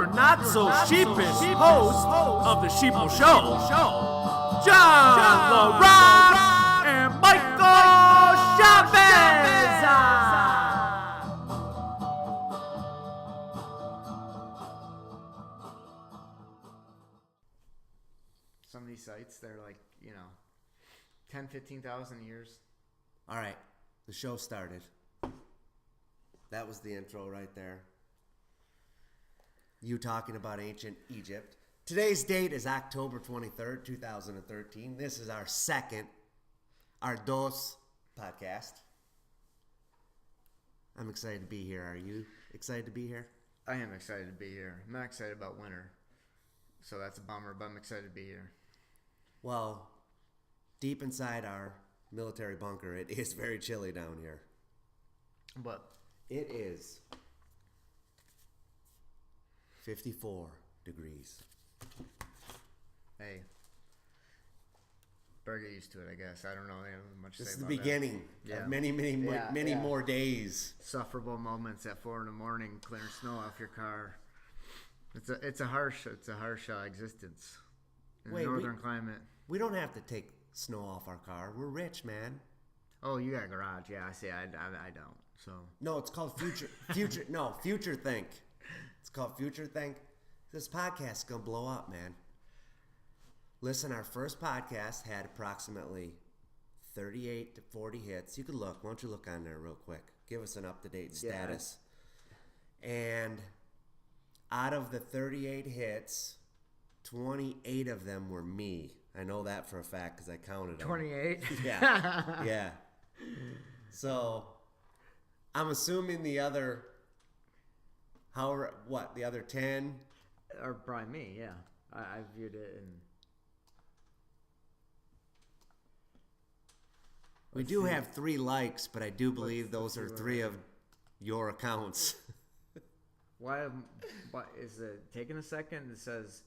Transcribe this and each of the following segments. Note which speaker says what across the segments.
Speaker 1: your not-so-sheepish host of the Sheeple Show, John LaRock and Michael Chavez.
Speaker 2: Some of these sites, they're like, 10, 15,000 years.
Speaker 3: All right, the show started. That was the intro right there. You talking about ancient Egypt. Today's date is October 23rd, 2013. This is our dos podcast. I'm excited to be here. Are you excited to be here?
Speaker 2: I am excited to be here. I'm not excited about winter, so that's a bummer, but I'm excited to be here.
Speaker 3: Well, deep inside our military bunker, it is very chilly down here.
Speaker 2: But
Speaker 3: it is 54 degrees.
Speaker 2: Hey, better get used to it, I guess. I don't know much to say about that.
Speaker 3: This is the beginning of many more days.
Speaker 2: Sufferable moments at 4 a.m, clearing snow off your car. It's a harsh existence in the northern climate.
Speaker 3: We don't have to take snow off our car. We're rich, man.
Speaker 2: Oh, you got a garage? Yeah, I see. I don't. So
Speaker 3: no, it's called future think. It's called future think. This podcast is gonna blow up, man. Listen, our first podcast had approximately 38 to 40 hits. You could look. Why don't you look on there real quick? Give us an up-to-date status. Yeah. And out of the 38 hits, 28 of them were me. I know that for a fact because I counted them.
Speaker 2: 28?
Speaker 3: Yeah. Yeah. So, I'm assuming the other 10?
Speaker 2: Or probably me, yeah. I viewed it and...
Speaker 3: We do have 3 likes, but I do believe those are 3 of your accounts.
Speaker 2: Why is it taking a second? It says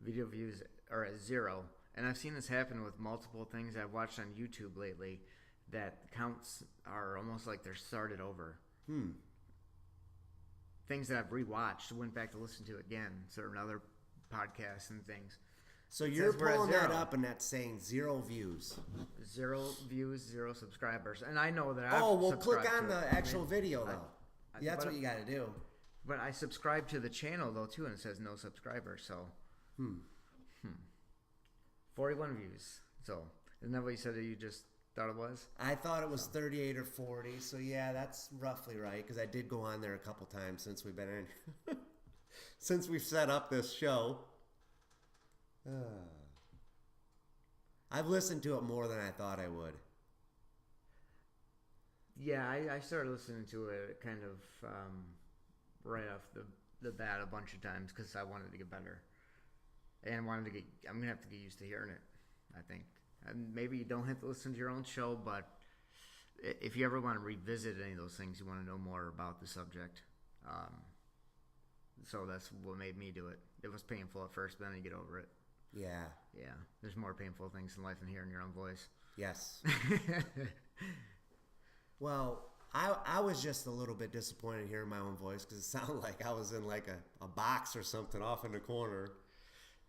Speaker 2: video views are at 0. And I've seen this happen with multiple things I've watched on YouTube lately that counts are almost like they're started over. Things that I've rewatched, went back to listen to again, certain other podcasts and things.
Speaker 3: So you're pulling that up and that's saying 0 views.
Speaker 2: 0 views, 0 subscribers. And I know that
Speaker 3: click on the actual video though. That's what you got to do.
Speaker 2: But I subscribe to the channel though too, and it says no subscribers. So, 41 views. So, isn't that what you said that you just thought it was?
Speaker 3: I thought it was 38 or 40. So yeah, that's roughly right because I did go on there a couple times since we've been in, since we've set up this show. I've listened to it more than I thought I would.
Speaker 2: Yeah, I started listening to it kind of right off the bat a bunch of times because I wanted to get better. And I'm going to have to get used to hearing it, I think. And maybe you don't have to listen to your own show, but if you ever want to revisit any of those things, you want to know more about the subject. So that's what made me do it. It was painful at first, but then you get over it.
Speaker 3: Yeah.
Speaker 2: Yeah. There's more painful things in life than hearing your own voice.
Speaker 3: Yes. Well, I was just a little bit disappointed hearing my own voice because it sounded like I was in like a box or something off in the corner.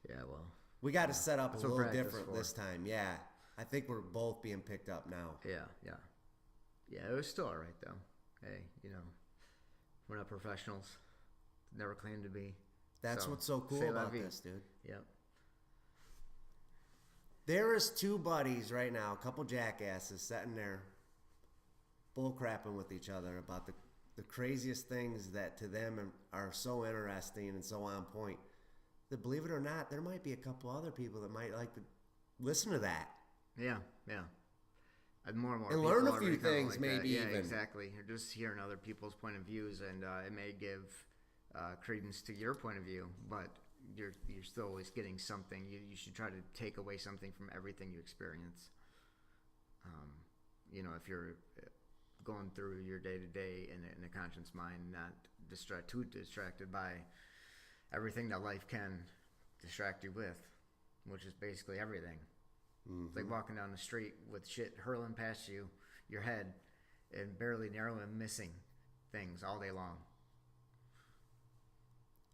Speaker 2: Yeah, well.
Speaker 3: We got to set up a little different this time. Yeah. I think we're both being picked up now.
Speaker 2: Yeah. Yeah, it was still all right, though. Hey, we're not professionals. Never claimed to be.
Speaker 3: That's what's so cool about this, dude.
Speaker 2: Yep.
Speaker 3: There is 2 buddies right now, a couple jackasses sitting there bullcrapping with each other about the craziest things that to them are so interesting and so on point. That believe it or not, there might be a couple other people that might like to listen to that.
Speaker 2: Yeah. And more and more
Speaker 3: and
Speaker 2: people
Speaker 3: learn a few things,
Speaker 2: like
Speaker 3: maybe
Speaker 2: that. Yeah,
Speaker 3: even.
Speaker 2: Exactly. You're just hearing other people's point of views, and it may give credence to your point of view, but you're still always getting something. You should try to take away something from everything you experience. If you're going through your day-to-day in a conscious mind, not too distracted by everything that life can distract you with, which is basically everything. Mm-hmm. It's like walking down the street with shit hurling past you, your head, and barely narrowly missing things all day long.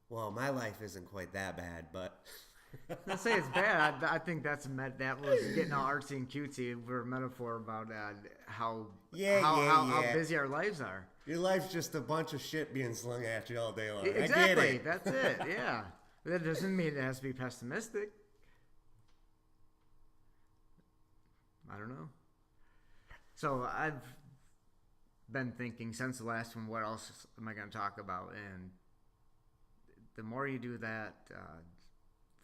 Speaker 3: Well, my life isn't quite that bad, but
Speaker 2: Let's say it's bad. I think that was getting all artsy and cutesy for a metaphor about how busy our lives are.
Speaker 3: your life's just a bunch of shit being slung at you all day long.
Speaker 2: Exactly.
Speaker 3: I get it.
Speaker 2: That's it. Yeah. That doesn't mean it has to be pessimistic. I don't know. So I've been thinking since the last one, what else am I going to talk about? And the more you do that,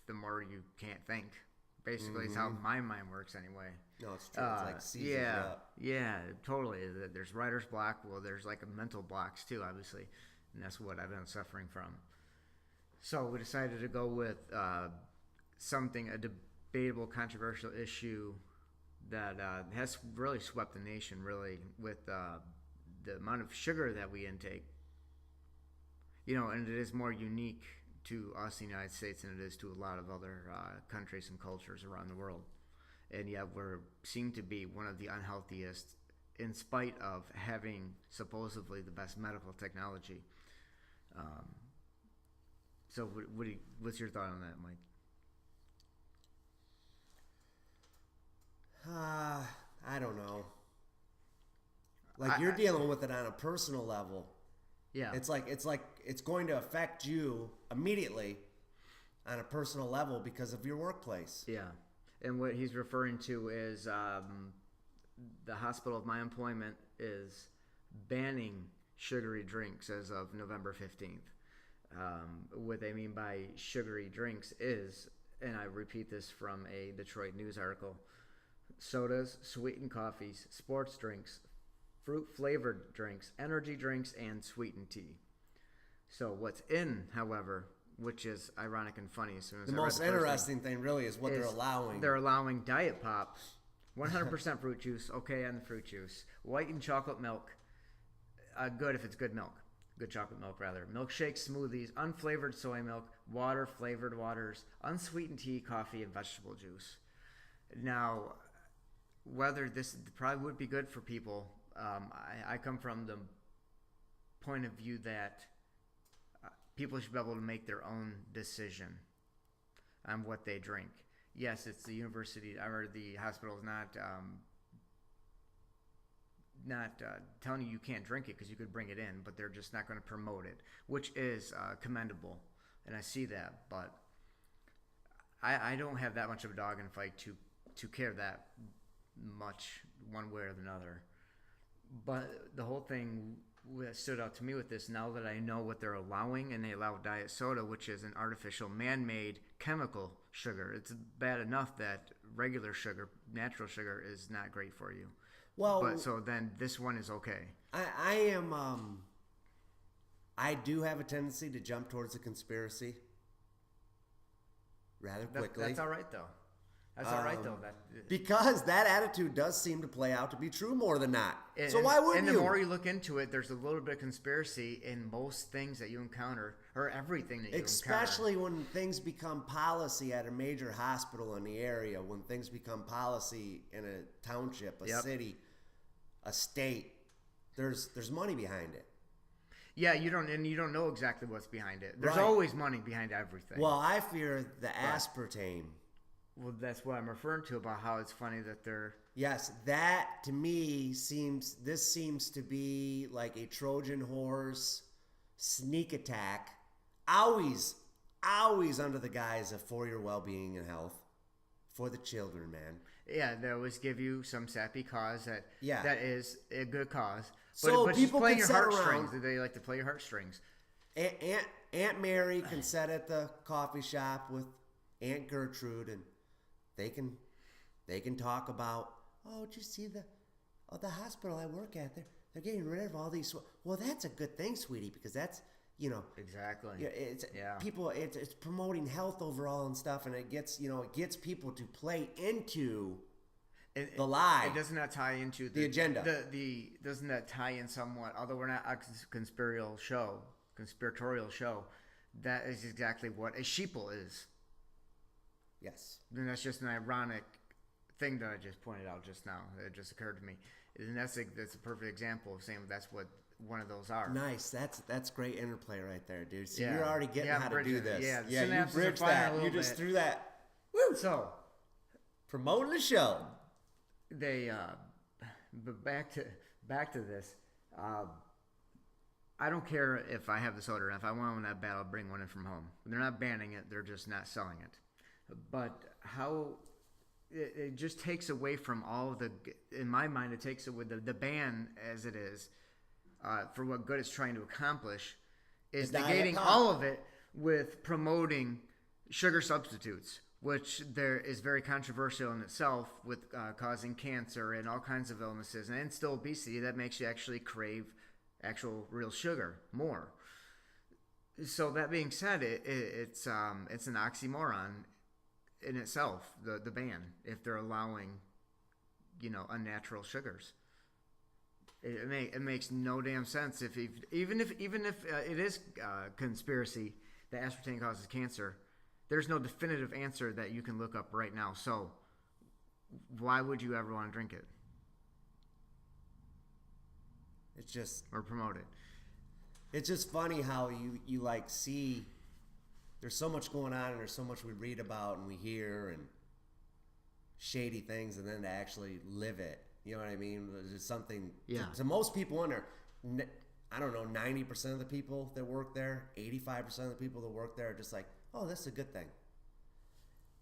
Speaker 2: the more you can't think. Basically, it's how my mind works anyway.
Speaker 3: No, it's true. It's like seasons you up.
Speaker 2: Yeah, totally. There's writer's block. Well, there's like a mental blocks too, obviously. And that's what I've been suffering from. So we decided to go with a debatable, controversial issue that has really swept the nation, really, with the amount of sugar that we intake. And it is more unique to us in the United States than it is to a lot of other countries and cultures around the world. And yet we're seem to be one of the unhealthiest in spite of having supposedly the best medical technology. So what's your thought on that, Mike?
Speaker 3: I don't know. Like you're dealing with it on a personal level.
Speaker 2: Yeah.
Speaker 3: It's like it's going to affect you immediately on a personal level because of your workplace.
Speaker 2: Yeah. And what he's referring to is the hospital of my employment is banning sugary drinks as of November 15th. What they mean by sugary drinks is, and I repeat this from a Detroit News article, sodas, sweetened coffees, sports drinks, fruit-flavored drinks, energy drinks, and sweetened tea. So what's in, however, which is ironic and funny as soon as
Speaker 3: the most interesting thing really is what they're allowing.
Speaker 2: They're allowing Diet Pop, 100% fruit juice, okay on the fruit juice, whitened chocolate milk, good if it's good milk. Good chocolate milk, rather. Milkshakes, smoothies, unflavored soy milk, water, flavored waters, unsweetened tea, coffee, and vegetable juice. Now, whether this probably would be good for people, I come from the point of view that people should be able to make their own decision on what they drink. Yes, it's the university or the hospital is not telling you can't drink it because you could bring it in, but they're just not going to promote it, which is commendable, and I see that. But I don't have that much of a dog in the fight to care that much one way or another. But the whole thing that stood out to me with this, now that I know what they're allowing, and they allow diet soda, which is an artificial man-made chemical sugar. It's bad enough that regular sugar, natural sugar, is not great for you.
Speaker 3: Well,
Speaker 2: but so then this one is okay.
Speaker 3: I do have a tendency to jump towards a conspiracy rather quickly.
Speaker 2: That's all right though. That's all right though.
Speaker 3: Because that attitude does seem to play out to be true more than not. So why wouldn't you?
Speaker 2: And the more you look into it, there's a little bit of conspiracy in most things that you encounter, or everything that you encounter.
Speaker 3: Especially when things become policy at a major hospital in the area, when things become policy in a township, a city, a state, there's money behind it.
Speaker 2: Yeah, you don't know exactly what's behind it. There's always money behind everything.
Speaker 3: Well, I fear the aspartame.
Speaker 2: Well, that's what I'm referring to about how it's funny that they're...
Speaker 3: Yes, that to me seems to be like a Trojan horse sneak attack, always under the guise of for your well-being and health, for the children, man.
Speaker 2: Yeah, they always give you some sappy cause that is a good cause.
Speaker 3: So
Speaker 2: but
Speaker 3: people
Speaker 2: playing
Speaker 3: can
Speaker 2: your
Speaker 3: sit
Speaker 2: heartstrings.
Speaker 3: around.
Speaker 2: They like to play your heartstrings.
Speaker 3: Aunt Mary can sit at the coffee shop with Aunt Gertrude, and they can talk about, oh, did you see the hospital I work at? They're getting rid of all these. Well, that's a good thing, sweetie, because that's
Speaker 2: exactly.
Speaker 3: It's promoting health overall and stuff, and it gets people to play into the lie.
Speaker 2: It does not tie into
Speaker 3: the agenda.
Speaker 2: Doesn't that tie in somewhat? Although we're not a conspiratorial show, that is exactly what a sheeple is.
Speaker 3: Yes.
Speaker 2: And that's just an ironic thing that I just pointed out just now. It just occurred to me. And that's a perfect example of saying that's what one of those are.
Speaker 3: Nice. That's great interplay right there, dude. So
Speaker 2: Yeah.
Speaker 3: you're already getting
Speaker 2: Yeah,
Speaker 3: how to
Speaker 2: bridging
Speaker 3: do
Speaker 2: it.
Speaker 3: this.
Speaker 2: Yeah,
Speaker 3: Yeah, you
Speaker 2: synapses are
Speaker 3: bridged
Speaker 2: firing a
Speaker 3: that. You
Speaker 2: little
Speaker 3: just
Speaker 2: bit.
Speaker 3: threw that. Woo!
Speaker 2: So
Speaker 3: Promoting the show.
Speaker 2: they, but back to this. I don't care if I have the soda. If I want one that bad, I'll bring one in from home. They're not banning it; they're just not selling it. But how it just takes away from all of the. In my mind, it takes away the ban as it is for what good it's trying to accomplish. Is negating all of it with promoting sugar substitutes, which there is very controversial in itself with causing cancer and all kinds of illnesses and still obesity that makes you actually crave actual real sugar more. So that being said, it's an oxymoron in itself, the ban, if they're allowing, unnatural sugars. It makes no damn sense even if it is conspiracy that aspartame causes cancer. There's no definitive answer that you can look up right now. So why would you ever want to drink it?
Speaker 3: It's just
Speaker 2: or promote it.
Speaker 3: It's just funny how you like see there's so much going on and there's so much we read about and we hear and shady things, and then to actually live it. You know what I mean? There's something to most people in there. I don't know, 90% of the people that work there, 85% of the people that work there are just like, oh, this is a good thing.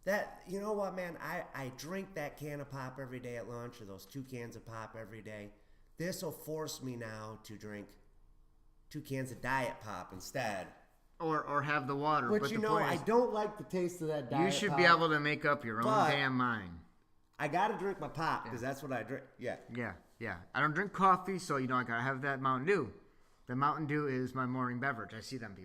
Speaker 3: That, you know what, man? I drink that can of pop every day at lunch, or those 2 cans of pop every day. This will force me now to drink 2 cans of Diet Pop instead.
Speaker 2: Or have the water.
Speaker 3: But I don't like the taste of that Diet Pop.
Speaker 2: You should be able to make up your own damn mind.
Speaker 3: I got to drink my pop because that's what I drink. Yeah.
Speaker 2: Yeah. I don't drink coffee, so, I got to have that Mountain Dew. The Mountain Dew is my morning beverage. I see them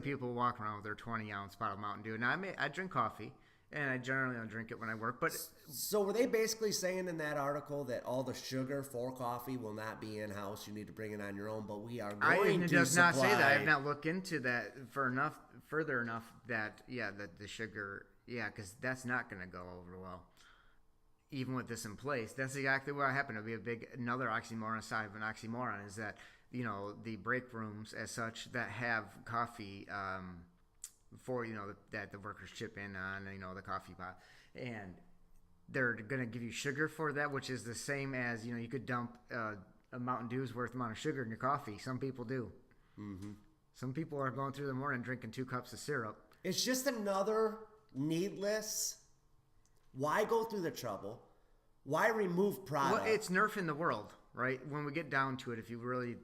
Speaker 2: people walk around with their 20-ounce bottle of Mountain Dew. Now, I drink coffee. And I generally don't drink it when I work. But
Speaker 3: so were they basically saying in that article that all the sugar for coffee will not be in-house? You need to bring it on your own, but we are going to
Speaker 2: It does not say that. I have not looked into that further enough that the sugar, because that's not going to go over well. Even with this in place, that's exactly what happened. It'll be another oxymoron aside of an oxymoron is that, the break rooms as such that have coffee, for that the workers chip in on the coffee pot, and they're gonna give you sugar for that, which is the same as you could dump a Mountain Dew's worth amount of sugar in your coffee. Some people do. Mm-hmm. Some people are going through the morning drinking 2 cups of syrup.
Speaker 3: It's just another needless. Why go through the trouble? Why remove product?
Speaker 2: Well, it's nerfing the world. Right? When we get down to it, if you really,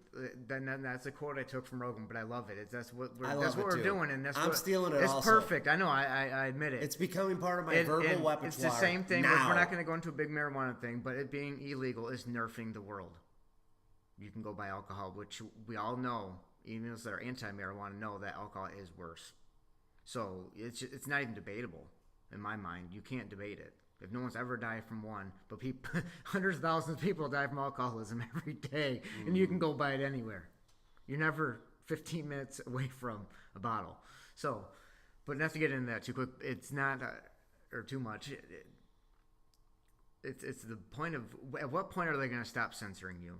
Speaker 2: then that's a quote I took from Rogan, but I love it. That's what we're doing, and
Speaker 3: I'm stealing it.
Speaker 2: It's
Speaker 3: also
Speaker 2: perfect. I know. I admit it.
Speaker 3: It's becoming part of my verbal repertoire.
Speaker 2: It's the same thing.
Speaker 3: Now.
Speaker 2: We're not going to go into a big marijuana thing, but it being illegal is nerfing the world. You can go buy alcohol, which we all know, even those that are anti-marijuana know that alcohol is worse. So it's not even debatable in my mind. You can't debate it. If no one's ever died from one, but hundreds of thousands of people die from alcoholism every day, and you can go buy it anywhere. You're never 15 minutes away from a bottle. So, but not to get into that too quick, it's not, or too much. It's the point of, at what point are they going to stop censoring you?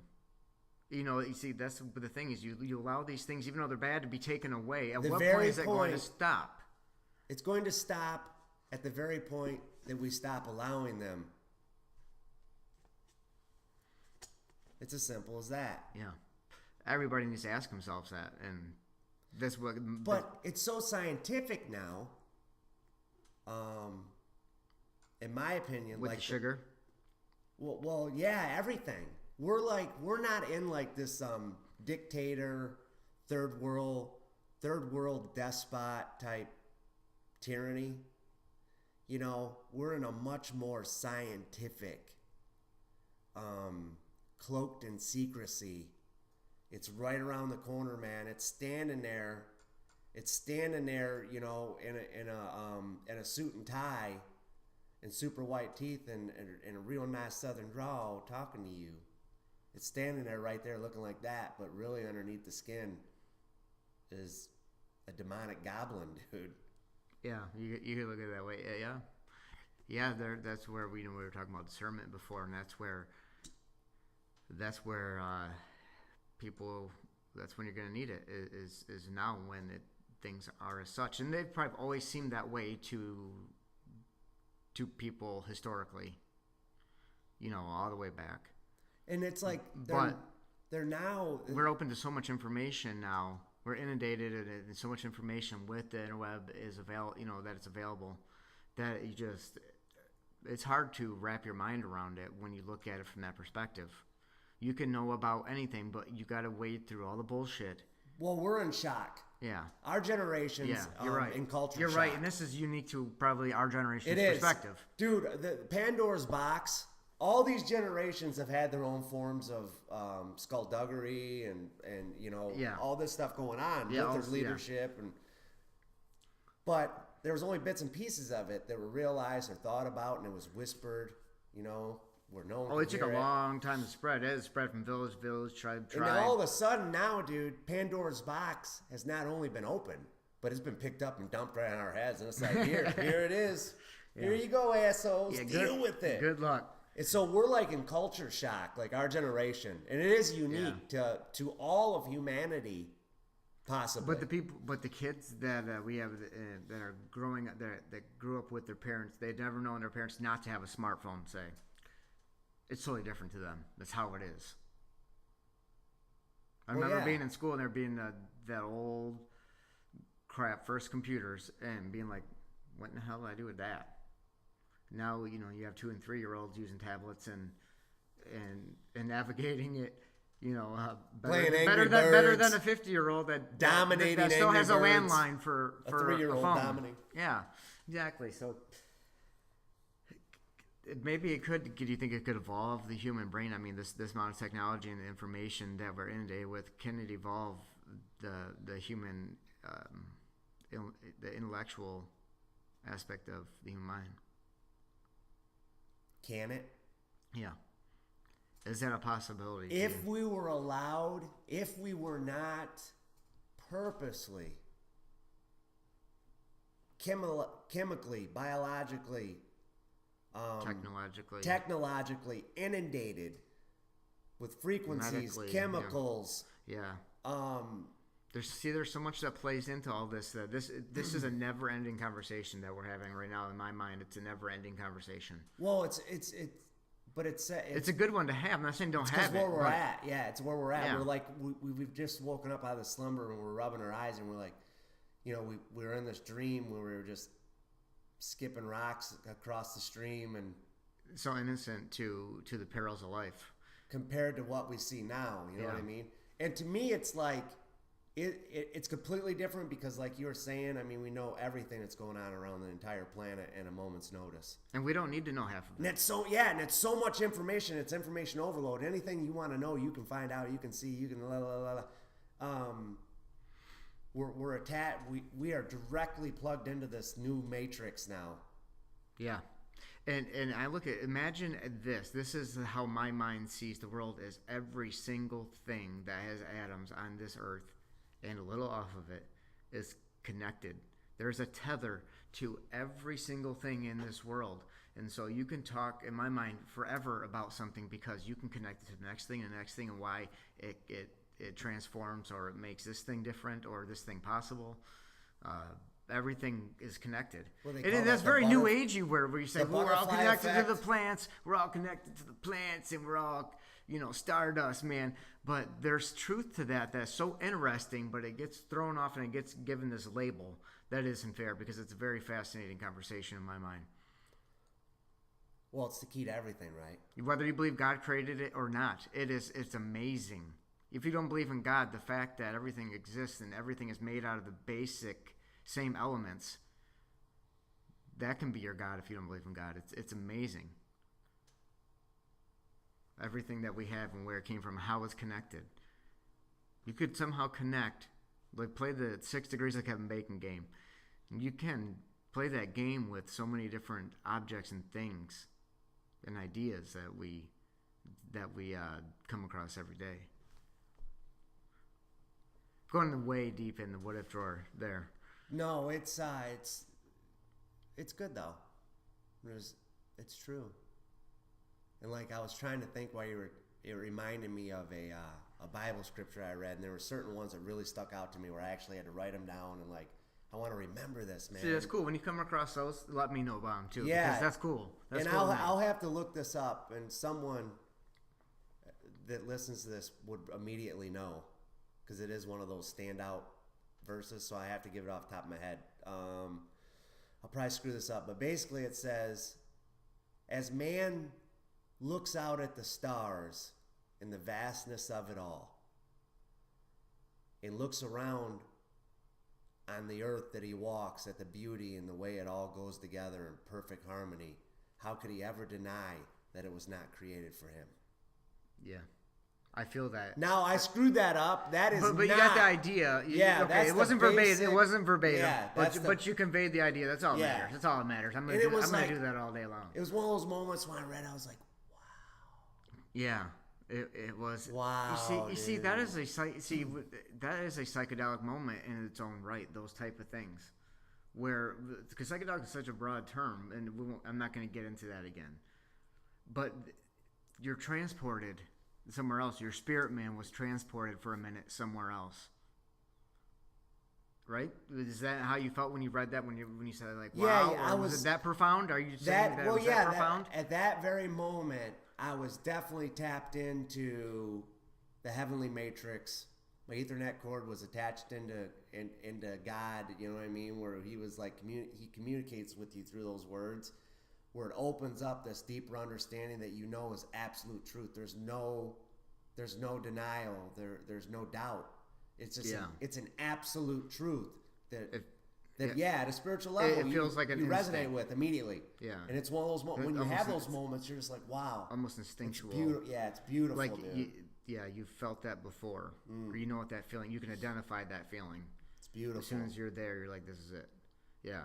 Speaker 2: You see, that's the thing is you allow these things, even though they're bad, to be taken away. At what point is it going to stop?
Speaker 3: It's going to stop at the very point that we stop allowing them. It's as simple as that.
Speaker 2: Yeah. Everybody needs to ask themselves that, and that's what.
Speaker 3: But it's so scientific now. In my opinion,
Speaker 2: with
Speaker 3: like
Speaker 2: the sugar.
Speaker 3: Well, yeah, everything. We're not in like this dictator, third world despot type tyranny. We're in a much more scientific, cloaked in secrecy. It's right around the corner, man. It's standing there, in a suit and tie, and super white teeth, and a real nice Southern drawl, talking to you. It's standing there right there, looking like that, but really underneath the skin is a demonic goblin, dude.
Speaker 2: Yeah, you could look at it that way. Yeah. That's where we were talking about discernment before, and that's where people, that's when you're going to need it, is now when things are as such. And they've probably always seemed that way to people historically, all the way back.
Speaker 3: And it's like they're now...
Speaker 2: We're open to so much information now. We're inundated and so much information with the interweb is available, that it's available, that it's hard to wrap your mind around it when you look at it from that perspective. You can know about anything, but you got to wade through all the bullshit.
Speaker 3: Well, we're in shock.
Speaker 2: Yeah.
Speaker 3: Our generation's
Speaker 2: you're right.
Speaker 3: in culture
Speaker 2: You're
Speaker 3: shock.
Speaker 2: right, and this is unique to probably our generation's
Speaker 3: It is.
Speaker 2: perspective.
Speaker 3: Dude, the Pandora's box, all these generations have had their own forms of skullduggery and all this stuff going on with their leadership. But there was only bits and pieces of it that were realized or thought about, and it was whispered, where no one
Speaker 2: it took a long time to spread. It spread from village to village, tribe to tribe.
Speaker 3: And then all of a sudden now, dude, Pandora's box has not only been opened, but it's been picked up and dumped right on our heads. And it's like, here it is. Yeah. Here you go, assholes. Deal with it.
Speaker 2: Good luck.
Speaker 3: And so we're like in culture shock, like our generation. And it is unique to all of humanity, possibly.
Speaker 2: But the kids that we have that are growing up, that grew up with their parents, they'd never known their parents not to have a smartphone, say. It's totally different to them. That's how it is. I remember being in school and there being that old crap, first computers, and being like, what in the hell do I do with that? Now, you have 2 and 3-year-olds using tablets and navigating it, better than a 50-year-old that
Speaker 3: dominating
Speaker 2: that still has a
Speaker 3: Birds.
Speaker 2: landline for
Speaker 3: a 3-year-old
Speaker 2: phone.
Speaker 3: dominating.
Speaker 2: Yeah, exactly. So maybe it could. Do you think it could evolve the human brain? I mean, this amount of technology and the information that we're inundated with, can it evolve the human, the intellectual aspect of the human mind?
Speaker 3: Can it?
Speaker 2: Yeah. Is that a possibility?
Speaker 3: If we were allowed, if we were not purposely, chemically, biologically, technologically inundated with frequencies,
Speaker 2: medically,
Speaker 3: chemicals.
Speaker 2: Yeah. There's so much that plays into all this. That this is a never-ending conversation that we're having right now. In my mind, it's a never-ending conversation.
Speaker 3: Well, it's
Speaker 2: a good one to have. I'm not saying don't have it.
Speaker 3: It's where we're at. Yeah, it's where we're at.
Speaker 2: Yeah.
Speaker 3: We're like we've just woken up out of the slumber and we're rubbing our eyes and we're like, we were in this dream where we were just skipping rocks across the stream and
Speaker 2: so innocent to the perils of life
Speaker 3: compared to what we see now. You know what I mean? And to me, it's like. It's completely different because, like you were saying, I mean, we know everything that's going on around the entire planet in a moment's notice.
Speaker 2: And we don't need to know half of it.
Speaker 3: And it's so much information. It's information overload. Anything you want to know, you can find out. You can see. You can We're attached. We are directly plugged into this new matrix now.
Speaker 2: Yeah. And I imagine this. This is how my mind sees the world, as every single thing that has atoms on this earth and a little off of it is connected. There's a tether to every single thing in this world. And so you can talk, in my mind, forever about something because you can connect it to the next thing and the next thing and why it transforms or it makes this thing different or this thing possible. Everything is connected. Well, that's very new agey where you say, well, we're all connected to the plants. We're all connected to the plants and we're all, stardust, man. But there's truth to that that's so interesting, but it gets thrown off and it gets given this label that isn't fair because it's a very fascinating conversation in my mind.
Speaker 3: Well, it's the key to everything, right?
Speaker 2: Whether you believe God created it or not, it's amazing. If you don't believe in God, the fact that everything exists and everything is made out of the basic same elements, that can be your God if you don't believe in God. It's amazing. Everything that we have and where it came from, how it's connected. You could somehow connect, like play the 6 Degrees of Kevin Bacon game. You can play that game with so many different objects and things and ideas that we come across every day. Going way deep in the what if drawer there.
Speaker 3: No, it's good though. It's true. And like I was trying to think while you were it reminded me of a Bible scripture I read, and there were certain ones that really stuck out to me where I actually had to write them down and like, I want to remember this, man.
Speaker 2: See, that's cool. When you come across those, let me know about them too.
Speaker 3: Yeah,
Speaker 2: because that's cool. That's
Speaker 3: and
Speaker 2: cool
Speaker 3: I'll have to look this up, and someone that listens to this would immediately know, because it is one of those standout verses. So I have to give it off the top of my head. I'll probably screw this up, but basically it says, "As man looks out at the stars and the vastness of it all, and looks around on the earth that he walks, at the beauty and the way it all goes together in perfect harmony, how could he ever deny that it was not created for him?"
Speaker 2: Yeah. I feel that.
Speaker 3: Now, I screwed that up. That is
Speaker 2: but you got the idea.
Speaker 3: Yeah,
Speaker 2: okay. It wasn't verbatim. It wasn't verbatim.
Speaker 3: Yeah,
Speaker 2: but you conveyed the idea. That's all that
Speaker 3: Yeah.
Speaker 2: matters. That's all that matters. I'm gonna do that all day long.
Speaker 3: It was one of those moments when I read, I was like,
Speaker 2: Yeah. It was.
Speaker 3: wow.
Speaker 2: You see, that is a psychedelic moment in its own right. Those type of things, because psychedelic is such a broad term, and I'm not going to get into that again. But you're transported somewhere else. Your spirit man was transported for a minute somewhere else. Right? Is that how you felt when you read that? When you said like, wow,
Speaker 3: yeah,
Speaker 2: was it that profound? Are you saying that it was that profound?
Speaker 3: At that very moment, I was definitely tapped into the heavenly matrix. My Ethernet cord was attached into God. You know what I mean? Where he was like, he communicates with you through those words, where it opens up this deeper understanding that you know is absolute truth. There's no denial. There's no doubt. It's just it's an absolute truth that at a spiritual level
Speaker 2: it feels like
Speaker 3: you resonate with immediately.
Speaker 2: Yeah,
Speaker 3: and it's one of those moments when you have those moments, you're just like, wow,
Speaker 2: almost instinctual.
Speaker 3: It's beautiful. Yeah, it's beautiful.
Speaker 2: Like
Speaker 3: dude.
Speaker 2: you felt that before, or you know what that feeling. You can identify that feeling.
Speaker 3: It's beautiful.
Speaker 2: As soon as you're there, you're like, this is it. Yeah.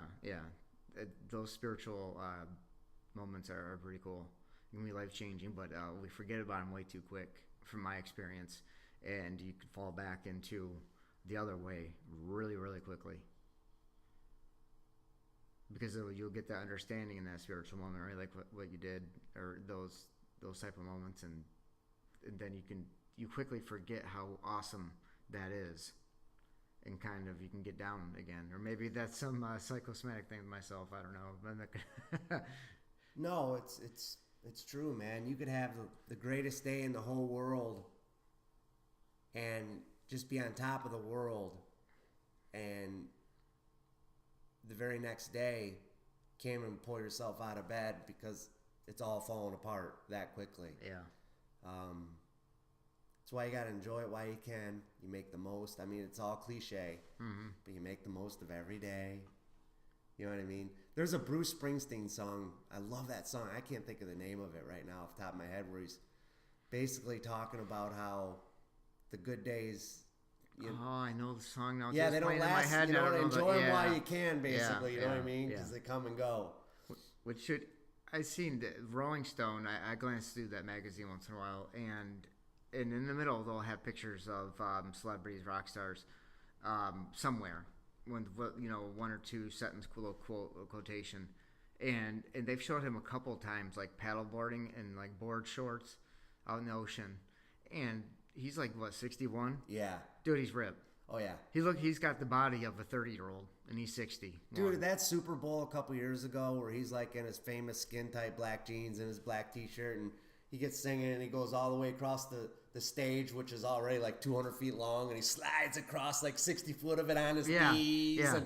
Speaker 2: Those spiritual moments are pretty cool. It can be life changing, but we forget about them way too quick, from my experience, and you can fall back into the other way really, really quickly. Because you'll get that understanding in that spiritual moment, right? Like what you did, or those type of moments, and then you quickly forget how awesome that is, and kind of you can get down again, or maybe that's some psychosomatic thing with myself. I don't know.
Speaker 3: No, it's true, man. You could have the greatest day in the whole world, and just be on top of the world, and the very next day can't even pull yourself out of bed because it's all falling apart that quickly.
Speaker 2: Yeah.
Speaker 3: That's why you got to enjoy it while you can. You make the most. I mean, it's all cliche, but you make the most of every day. You know what I mean? There's a Bruce Springsteen song. I love that song. I can't think of the name of it right now off the top of my head, where he's basically talking about how the good days...
Speaker 2: I know the song now.
Speaker 3: Yeah, they don't last.
Speaker 2: In my head,
Speaker 3: you know, enjoy them while you
Speaker 2: can.
Speaker 3: can, basically. You know what I mean? Because they come and go.
Speaker 2: I seen the Rolling Stone. I glance through that magazine once in a while, and in the middle they'll have pictures of celebrities, rock stars, somewhere, when one or two sentence quotation, and they've showed him a couple of times like paddleboarding and like board shorts out in the ocean, and he's like 61.
Speaker 3: Yeah.
Speaker 2: Dude, he's ripped.
Speaker 3: Oh, yeah.
Speaker 2: He's got the body of a 30-year-old, and he's 60.
Speaker 3: Dude, that Super Bowl a couple years ago where he's like in his famous skin-tight black jeans and his black T-shirt, and he gets singing, and he goes all the way across the stage, which is already like 200 feet long, and he slides across like 60 foot of it on his knees and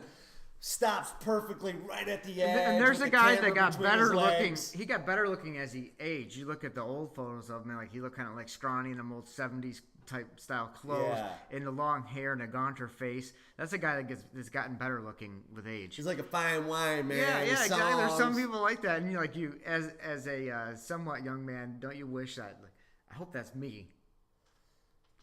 Speaker 3: stops perfectly right at the edge.
Speaker 2: And there's a guy that got better looking.
Speaker 3: Legs.
Speaker 2: He got better looking as he aged. You look at the old photos of him, like he looked kind of like scrawny in them old 70s type style clothes, and the long hair and a gaunter face. That's a guy that's gotten better looking with age.
Speaker 3: He's like a fine wine, man.
Speaker 2: Yeah, exactly. There's some people like that, and you as a somewhat young man, don't you wish that? Like, I hope that's me.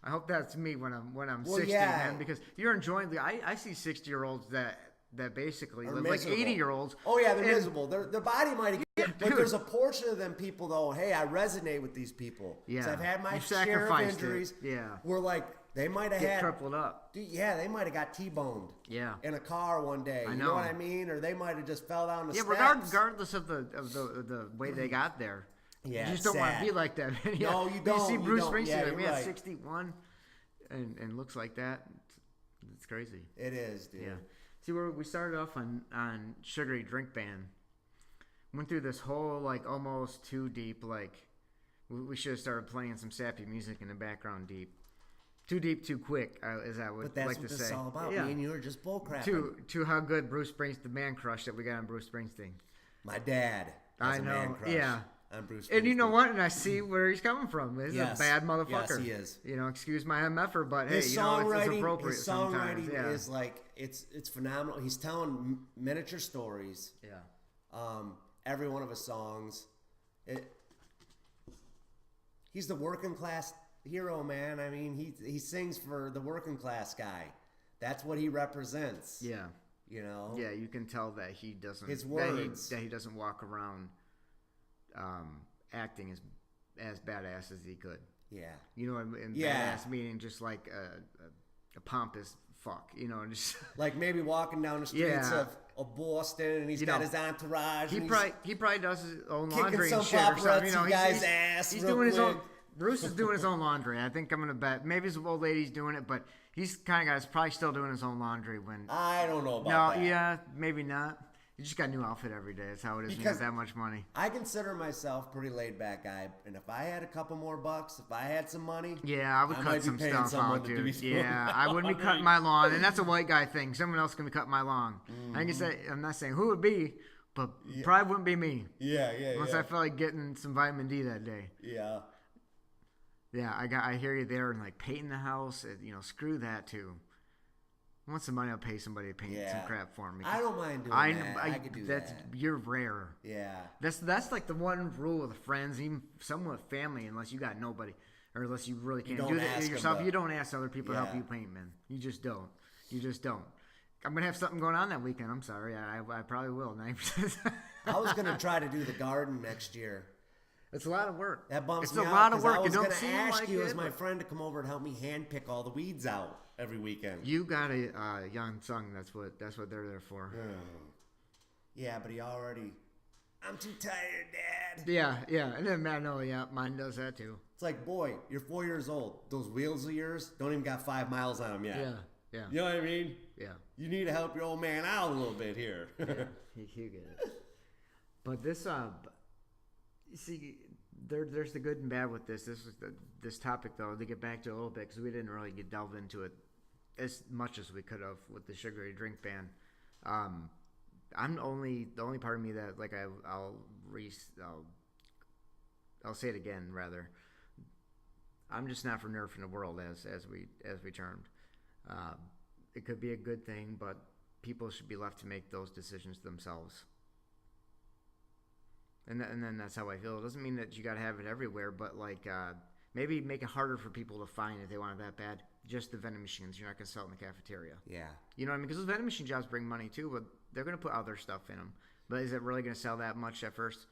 Speaker 2: I hope that's me when I'm 60, man, because you're enjoying I see 60-year-olds that basically live like 80-year-olds.
Speaker 3: Oh yeah, they're miserable. Their body might but there's a portion of them people though. Hey, I resonate with these people.
Speaker 2: Yeah,
Speaker 3: so I've had my share of injuries. Where like they might have had
Speaker 2: crippled up.
Speaker 3: Dude, yeah, they might have got T-boned.
Speaker 2: Yeah,
Speaker 3: in a car one day. You know what I mean? Or they might have just fell down the steps.
Speaker 2: Regardless of the way they got there.
Speaker 3: Yeah,
Speaker 2: you just
Speaker 3: it's
Speaker 2: don't want to
Speaker 3: sad.
Speaker 2: be like that. Yeah.
Speaker 3: No, you don't.
Speaker 2: You see
Speaker 3: You
Speaker 2: Bruce
Speaker 3: don't.
Speaker 2: Springsteen,
Speaker 3: Yeah,
Speaker 2: like,
Speaker 3: you're
Speaker 2: we had
Speaker 3: right.
Speaker 2: 61 and looks like that. It's crazy.
Speaker 3: It is, dude.
Speaker 2: Yeah. See, we started off on Sugary Drink Ban. Went through this whole, like, almost too deep, like, we should have started playing some sappy music in the background deep. Too deep, too quick, as I would
Speaker 3: But that's
Speaker 2: like
Speaker 3: what
Speaker 2: to
Speaker 3: this
Speaker 2: say.
Speaker 3: is all about.
Speaker 2: Yeah.
Speaker 3: Me and you are just bullcrapping.
Speaker 2: To how good Bruce Springsteen, the man crush that we got on Bruce Springsteen.
Speaker 3: My dad has
Speaker 2: I
Speaker 3: a man
Speaker 2: know,
Speaker 3: crush
Speaker 2: yeah.
Speaker 3: on Bruce Springsteen.
Speaker 2: And you know what? And I see where he's coming from. He's
Speaker 3: Yes.
Speaker 2: a bad motherfucker.
Speaker 3: Yes, he is.
Speaker 2: You know, excuse my MFer, but
Speaker 3: His
Speaker 2: hey, it's appropriate
Speaker 3: his
Speaker 2: sometimes.
Speaker 3: songwriting
Speaker 2: Yeah.
Speaker 3: is like it's phenomenal. He's telling miniature stories.
Speaker 2: Yeah.
Speaker 3: Every one of his songs. He's the working class hero, man. I mean, he sings for the working class guy. That's what he represents.
Speaker 2: Yeah.
Speaker 3: You know.
Speaker 2: Yeah, you can tell that he doesn't.
Speaker 3: His words.
Speaker 2: That he doesn't walk around, acting as badass as he could.
Speaker 3: Yeah.
Speaker 2: You know, and
Speaker 3: Yeah.
Speaker 2: badass meaning just like a pompous fuck. You know, just
Speaker 3: Like maybe walking down the streets
Speaker 2: Yeah.
Speaker 3: of Boston, and he's
Speaker 2: You
Speaker 3: got
Speaker 2: know,
Speaker 3: his entourage.
Speaker 2: he
Speaker 3: and
Speaker 2: probably does his own
Speaker 3: kicking
Speaker 2: laundry
Speaker 3: some
Speaker 2: and shit or something. You know,
Speaker 3: paparazzi guy's ass
Speaker 2: he's
Speaker 3: real
Speaker 2: doing his own.
Speaker 3: quick.
Speaker 2: Bruce is doing his own laundry. I think I'm gonna bet. Maybe his old lady's doing it, but he's kind of guy's probably still doing his own laundry when.
Speaker 3: I don't know about
Speaker 2: No,
Speaker 3: that.
Speaker 2: yeah, maybe not. You just got a new outfit every day. That's how it is when you
Speaker 3: Because-
Speaker 2: have that much money.
Speaker 3: I consider myself pretty laid back guy, and if I had a couple more bucks, if I had some money,
Speaker 2: Yeah, I would
Speaker 3: I might
Speaker 2: cut
Speaker 3: be
Speaker 2: some
Speaker 3: paying
Speaker 2: stuff
Speaker 3: someone
Speaker 2: out,
Speaker 3: to do
Speaker 2: dude.
Speaker 3: some
Speaker 2: Yeah, I wouldn't be cutting my lawn, and that's a white guy thing. Someone else can be cutting my lawn. I can say, I'm not saying who it would be, but probably wouldn't be me.
Speaker 3: yeah,
Speaker 2: Unless I felt like getting some vitamin D that day.
Speaker 3: yeah.
Speaker 2: Yeah, I hear you there, and like painting the house, you know, screw that too. I want some money, I'll pay somebody to paint some
Speaker 3: Yeah.
Speaker 2: crap for me.
Speaker 3: I don't mind doing that. I could do
Speaker 2: that's,
Speaker 3: that.
Speaker 2: You're rare.
Speaker 3: Yeah.
Speaker 2: That's like the one rule with friends, even somewhat with family, unless you got nobody, or unless you really can't
Speaker 3: don't
Speaker 2: do
Speaker 3: ask
Speaker 2: that
Speaker 3: 'em
Speaker 2: yourself.
Speaker 3: to-
Speaker 2: You don't ask other people to help
Speaker 3: Yeah.
Speaker 2: you paint, man. You just don't. You just don't. I'm gonna have something going on that weekend. I'm sorry. I probably will. 9%.
Speaker 3: I was gonna try to do the garden next year.
Speaker 2: It's a lot of work.
Speaker 3: That bumps
Speaker 2: it's
Speaker 3: me
Speaker 2: a
Speaker 3: out,
Speaker 2: lot of
Speaker 3: 'cause
Speaker 2: work.
Speaker 3: I
Speaker 2: You
Speaker 3: was
Speaker 2: don't
Speaker 3: gonna
Speaker 2: seem
Speaker 3: ask
Speaker 2: like
Speaker 3: you
Speaker 2: it,
Speaker 3: as my
Speaker 2: but-
Speaker 3: friend to come over and help me hand pick all the weeds out every weekend.
Speaker 2: You got a young son. That's what they're there for.
Speaker 3: Yeah, but he already. I'm too tired, Dad.
Speaker 2: Yeah. And then man, no, yeah, mine does that too.
Speaker 3: It's like, boy, you're 4 years old. Those wheels of yours don't even got 5 miles on them yet.
Speaker 2: Yeah.
Speaker 3: You know what I mean?
Speaker 2: Yeah.
Speaker 3: You need to help your old man out a little bit here.
Speaker 2: You get it. But this, you see, there's the good and bad with this. This topic, though, to get back to a little bit, because we didn't really get delved into it as much as we could have with the sugary drink ban. I'm the only part of me that, like, I'll say it again, rather. I'm just not for nerfing the world, as we termed. It could be a good thing, but people should be left to make those decisions themselves. And then that's how I feel. It doesn't mean that you got to have it everywhere, but like maybe make it harder for people to find if they want it that bad. Just the vending machines. You're not going to sell it in the cafeteria.
Speaker 3: Yeah.
Speaker 2: You know what I mean? Because those vending machine jobs bring money too, but they're going to put other stuff in them. But is it really going to sell that much at first?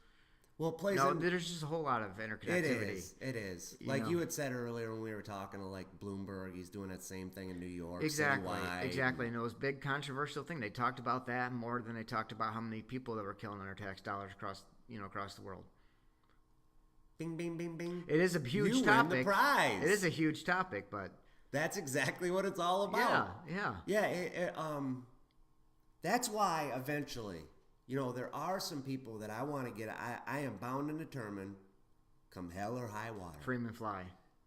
Speaker 3: Well, it plays
Speaker 2: No,
Speaker 3: in,
Speaker 2: there's just a whole lot of interconnectivity.
Speaker 3: It is.
Speaker 2: You
Speaker 3: Like
Speaker 2: know.
Speaker 3: you had said earlier when we were talking to like Bloomberg, he's doing that same thing in New York.
Speaker 2: Exactly.
Speaker 3: Citywide.
Speaker 2: Exactly. And it was a big controversial thing. They talked about that more than they talked about how many people that were killing their tax dollars across the world.
Speaker 3: Bing, bing, bing, bing.
Speaker 2: It is a huge
Speaker 3: You
Speaker 2: topic.
Speaker 3: win the prize.
Speaker 2: It is a huge topic, but
Speaker 3: That's exactly what it's all about.
Speaker 2: yeah.
Speaker 3: Yeah, that's why eventually, there are some people that I want to get. I am bound and determined, come hell or high water.
Speaker 2: Freeman Fly.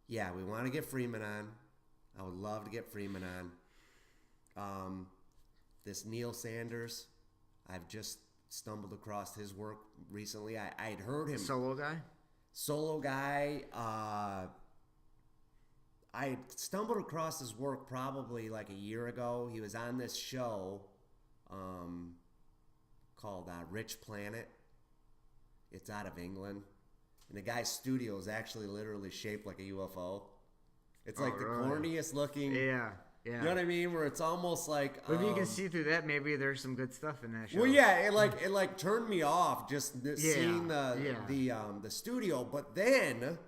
Speaker 3: Yeah, we want to get Freeman on. I would love to get Freeman on. This Neil Sanders, I've just stumbled across his work recently. I had heard him.
Speaker 2: Solo guy?
Speaker 3: Solo guy. I stumbled across his work probably like a year ago. He was on this show called Rich Planet. It's out of England. And the guy's studio is actually literally shaped like a UFO. It's like the
Speaker 2: really?
Speaker 3: corniest looking.
Speaker 2: Yeah.
Speaker 3: You know what I mean? Where it's almost like.
Speaker 2: But if you can see through that, maybe there's some good stuff in that show.
Speaker 3: Well, yeah, it turned me off just seeing the studio. But then,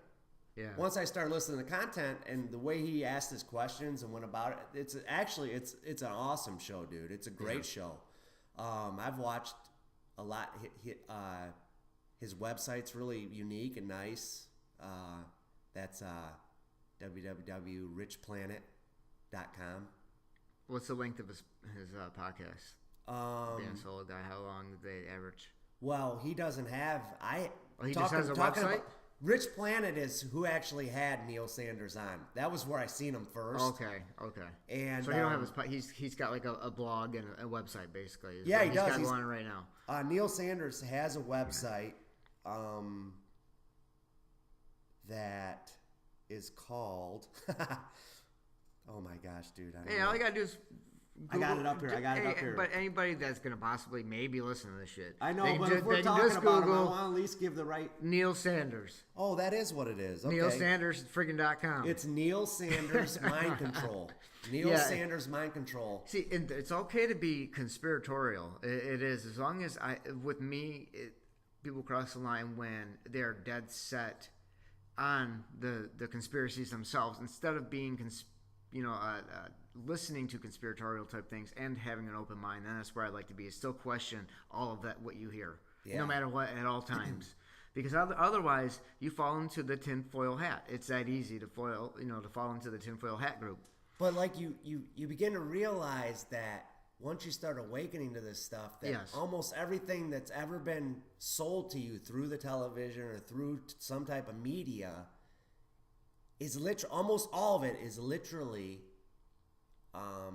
Speaker 3: once I started listening to the content and the way he asked his questions and went about it, it's an awesome show, dude. It's a great show. I've watched a lot His website's really unique and nice. That's www.richplanet.com.
Speaker 2: What's the length of his podcast? Being a solo guy, how long did they average?
Speaker 3: Well, he doesn't have.
Speaker 2: He just has a website?
Speaker 3: Rich Planet is who actually had Neil Sanders on. That was where I seen him first.
Speaker 2: Okay.
Speaker 3: And
Speaker 2: so he don't have he's got like a blog and a website basically.
Speaker 3: Yeah, he does.
Speaker 2: He's got one right now.
Speaker 3: Neil Sanders has a website that is called. Oh my gosh, dude!
Speaker 2: All you gotta do is.
Speaker 3: I got it up here.
Speaker 2: But anybody that's gonna possibly maybe listen to this shit,
Speaker 3: I know. But if we're talking about him, I want to at least give the right.
Speaker 2: Neil Sanders.
Speaker 3: Oh, that is what it is. Okay.
Speaker 2: NeilSanders.com.
Speaker 3: It's Neil Sanders Mind Control. Sanders Mind Control.
Speaker 2: See, it's okay to be conspiratorial. It is, as long as with me, people cross the line when they're dead set on the conspiracies themselves instead of being listening to conspiratorial type things and having an open mind. Then that's where I'd like to be. Is still question all of that, what you hear, no matter what, at all times. Because otherwise, you fall into the tinfoil hat. It's that easy to fall into the tinfoil hat group.
Speaker 3: But like you begin to realize that once you start awakening to this stuff, that almost everything that's ever been sold to you through the television or through some type of media is almost all of it is literally a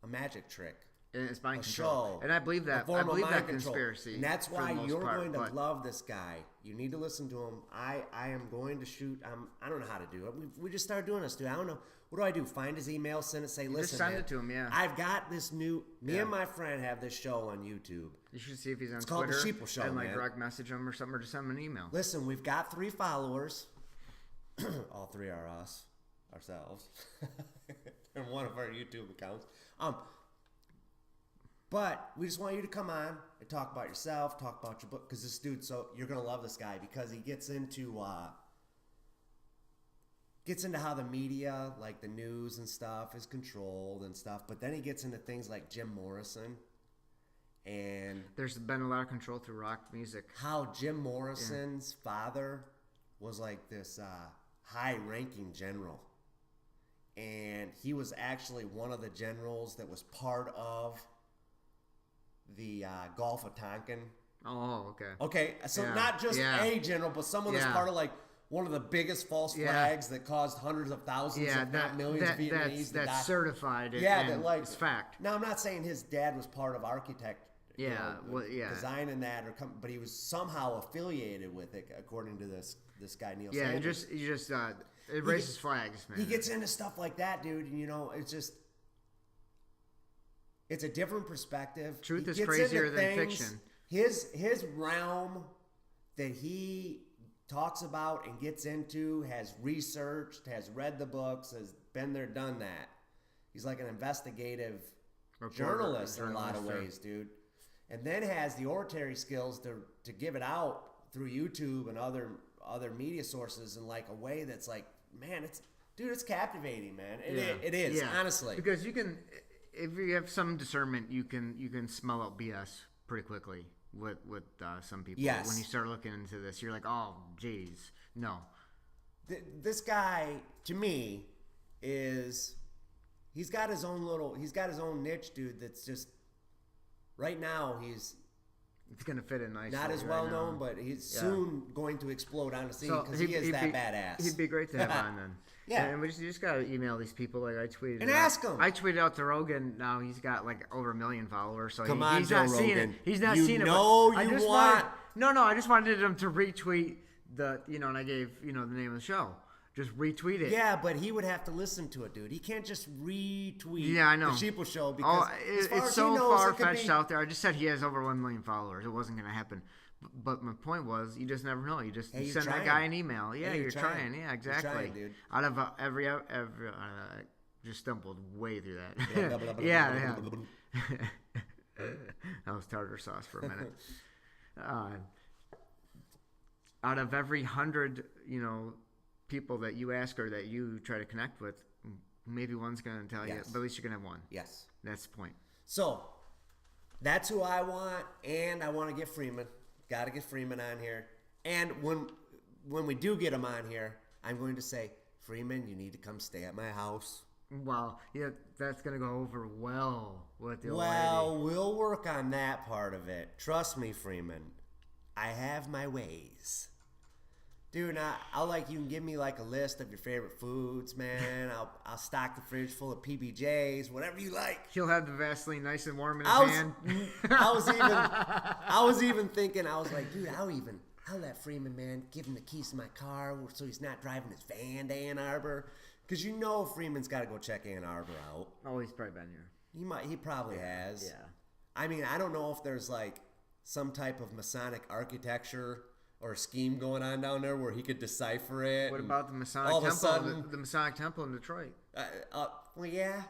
Speaker 3: magic trick.
Speaker 2: And it's mind control. And I believe that. I believe that conspiracy.
Speaker 3: And that's why you're going to love this guy. You need to listen to him. I am going to shoot. I don't know how to do it. We just started doing this, dude. I don't know. What do I do? Find his email, send it, say, listen,
Speaker 2: just send it to him, yeah.
Speaker 3: I've got this new. Me and my friend have this show on YouTube.
Speaker 2: You should see if he's on
Speaker 3: it's
Speaker 2: Twitter.
Speaker 3: It's called the Sheeple Show,
Speaker 2: and
Speaker 3: man.
Speaker 2: direct message him or something, or just send him an email.
Speaker 3: Listen, we've got 3 followers. All 3 are ourselves, and one of our YouTube accounts. But we just want you to come on and talk about yourself, talk about your book, because this dude, so you're gonna love this guy because he gets into how the media, like the news and stuff, is controlled and stuff. But then he gets into things like Jim Morrison, and
Speaker 2: there's been a lot of control through rock music.
Speaker 3: How Jim Morrison's father was like this high-ranking general, and he was actually one of the generals that was part of the Gulf of Tonkin.
Speaker 2: Oh, okay.
Speaker 3: Okay, so not just a general, but someone that's part of like one of the biggest false flags that caused hundreds of thousands, if not millions of Vietnamese to die.
Speaker 2: That's certified. It's fact.
Speaker 3: Now, I'm not saying his dad was part of architect. Designing that, but he was somehow affiliated with it, according to this guy Neil Sanders.
Speaker 2: It raises flags, man.
Speaker 3: He gets into stuff like that, dude. And, it's a different perspective.
Speaker 2: Truth is crazier than fiction.
Speaker 3: His realm that he talks about and gets into, has researched, has read the books, has been there, done that. He's like an investigative journalist in a lot of ways, dude. And then has the oratory skills to give it out through YouTube and other media sources in like a way that's like, man, it's captivating, man. It is, honestly.
Speaker 2: Because you can, if you have some discernment, you can smell out BS pretty quickly with some people.
Speaker 3: Yes.
Speaker 2: When you start looking into this, you're like, oh, geez, no.
Speaker 3: This guy, to me, he's got his own niche, dude. That's just right now
Speaker 2: it's gonna fit in nicely.
Speaker 3: Not as well known, but he's soon going to explode on the scene because he is that badass.
Speaker 2: He'd be great to have on then.
Speaker 3: Yeah,
Speaker 2: and you just gotta email these people. Like I tweeted
Speaker 3: and ask him.
Speaker 2: I tweeted out to Rogan. Now he's got like over 1 million followers. So
Speaker 3: Come on,
Speaker 2: he's
Speaker 3: Joe
Speaker 2: not
Speaker 3: Rogan.
Speaker 2: seeing it. He's not
Speaker 3: you
Speaker 2: seeing it.
Speaker 3: Know
Speaker 2: I
Speaker 3: you want?
Speaker 2: I just wanted him to retweet and I gave the name of the show. Just retweet it.
Speaker 3: Yeah, but he would have to listen to it, dude. He can't just retweet
Speaker 2: I know.
Speaker 3: the Sheeple Show because
Speaker 2: it's so far-fetched out there. I just said he has over 1 million followers. It wasn't going to happen. But my point was, you just never know. You just send that guy an email. Yeah, you're trying. Yeah, exactly.
Speaker 3: You're trying, dude.
Speaker 2: Out of every just stumbled way through that. Yeah. That was tartar sauce for a minute. Out of every 100, people that you ask or that you try to connect with, maybe one's going to tell you, but at least you're going to have one.
Speaker 3: Yes.
Speaker 2: That's the point.
Speaker 3: So, that's who I want, and I want to get Freeman. Got to get Freeman on here. And when we do get him on here, I'm going to say, Freeman, you need to come stay at my house.
Speaker 2: Well, yeah, that's gonna go over well with the old
Speaker 3: Well,
Speaker 2: lady.
Speaker 3: we'll work on that part of it. Trust me, Freeman. I have my ways. Dude, I'll like you can give me like a list of your favorite foods, man. I'll stock the fridge full of PBJs, whatever you like.
Speaker 2: He'll have the Vaseline nice and warm in his hand.
Speaker 3: I was even thinking, I was like, dude, I'll let Freeman, man, give him the keys to my car so he's not driving his van to Ann Arbor. Because you know Freeman's got to go check Ann Arbor out.
Speaker 2: Oh, he's probably been here.
Speaker 3: He probably has.
Speaker 2: Yeah.
Speaker 3: I mean, I don't know if there's like some type of Masonic architecture or scheme going on down there where he could decipher it.
Speaker 2: What about the Masonic
Speaker 3: all of a
Speaker 2: Temple?
Speaker 3: sudden-
Speaker 2: The Masonic Temple in Detroit.
Speaker 3: Well, yeah.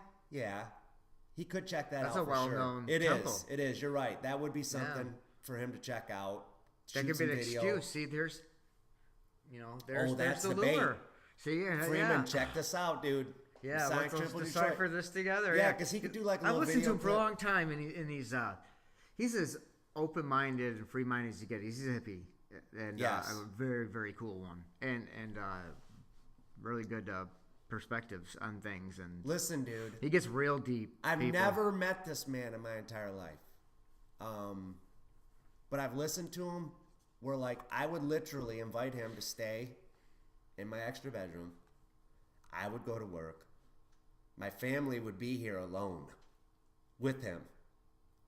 Speaker 3: He could check that
Speaker 2: That's
Speaker 3: out
Speaker 2: a
Speaker 3: for
Speaker 2: well-known
Speaker 3: sure.
Speaker 2: temple.
Speaker 3: It is. You're right. That would be something for him to check out.
Speaker 2: That
Speaker 3: shoot
Speaker 2: could be an
Speaker 3: some video.
Speaker 2: excuse. See, there's there's
Speaker 3: that's
Speaker 2: the
Speaker 3: the bait.
Speaker 2: lure. See, yeah,
Speaker 3: Freeman, check this out, dude.
Speaker 2: Yeah,
Speaker 3: Masonic
Speaker 2: let's
Speaker 3: Temple
Speaker 2: decipher
Speaker 3: Detroit.
Speaker 2: this together.
Speaker 3: Yeah, because he could do like a
Speaker 2: I
Speaker 3: little
Speaker 2: listened to
Speaker 3: video
Speaker 2: him for a
Speaker 3: clip.
Speaker 2: long time, and he's as open-minded and free-minded as you get. He's a hippie, and
Speaker 3: Yes.
Speaker 2: a very, very cool one, and really good perspectives on things. And
Speaker 3: Listen, dude.
Speaker 2: he gets real deep.
Speaker 3: I've
Speaker 2: people.
Speaker 3: never met this man in my entire life. But I've listened to him where like I would literally invite him to stay in my extra bedroom. I would go to work. My family would be here alone with him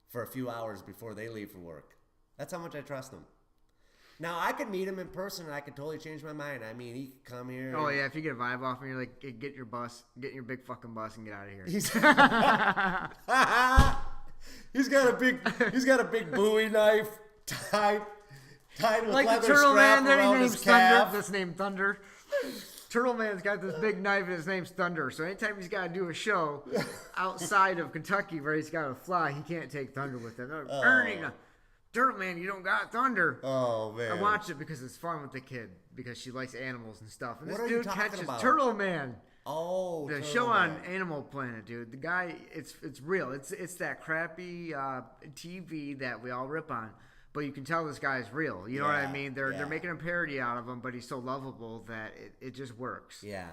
Speaker 3: for a few hours before they leave for work. That's how much I trust him. Now, I could meet him in person and I could totally change my mind. I mean, he could come here.
Speaker 2: Oh yeah, if you get a vibe off me, you're like, get your bus, get in your big fucking bus, and get out of here.
Speaker 3: He's got a big Bowie knife tied with
Speaker 2: Like
Speaker 3: leather
Speaker 2: the Turtle
Speaker 3: strap
Speaker 2: Man, there
Speaker 3: around
Speaker 2: his
Speaker 3: his
Speaker 2: name's Thunder.
Speaker 3: calf.
Speaker 2: That's named Thunder. Turtle Man's got this big knife and his name's Thunder. So anytime he's got to do a show outside of Kentucky where he's got to fly, he can't take Thunder with him. Ernie, Turtle Man, you don't got Thunder.
Speaker 3: Oh man!
Speaker 2: I watch it because it's fun with the kid because she likes animals and stuff. And
Speaker 3: What
Speaker 2: this
Speaker 3: are you
Speaker 2: dude
Speaker 3: talking
Speaker 2: catches
Speaker 3: about?
Speaker 2: Turtle Man.
Speaker 3: Oh,
Speaker 2: The
Speaker 3: Turtle
Speaker 2: show on
Speaker 3: Man.
Speaker 2: Animal Planet, dude. The guy, it's real. It's that crappy TV that we all rip on, but you can tell this guy's real. You know what I
Speaker 3: Yeah,
Speaker 2: mean? They're
Speaker 3: yeah.
Speaker 2: making a parody out of him, but he's so lovable that it just works.
Speaker 3: Yeah.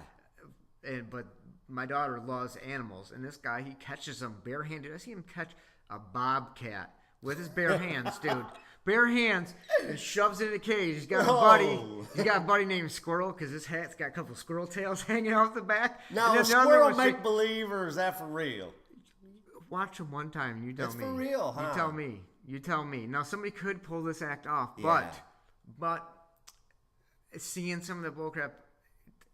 Speaker 2: But my daughter loves animals, and this guy, he catches them barehanded. I see him catch a bobcat with his bare hands, dude. Bare hands, and shoves it in a cage. He's got a buddy.
Speaker 3: Oh.
Speaker 2: He's got a buddy named Squirrel because his hat's got a couple squirrel tails hanging off the back.
Speaker 3: Now,
Speaker 2: And
Speaker 3: a
Speaker 2: then the other
Speaker 3: squirrel
Speaker 2: one's
Speaker 3: make believe, or is that for real?
Speaker 2: Watch him one time. You tell
Speaker 3: It's
Speaker 2: me.
Speaker 3: for real, huh?
Speaker 2: You tell me. You tell me. Now somebody could pull this act off,
Speaker 3: Yeah.
Speaker 2: but seeing some of the bullcrap,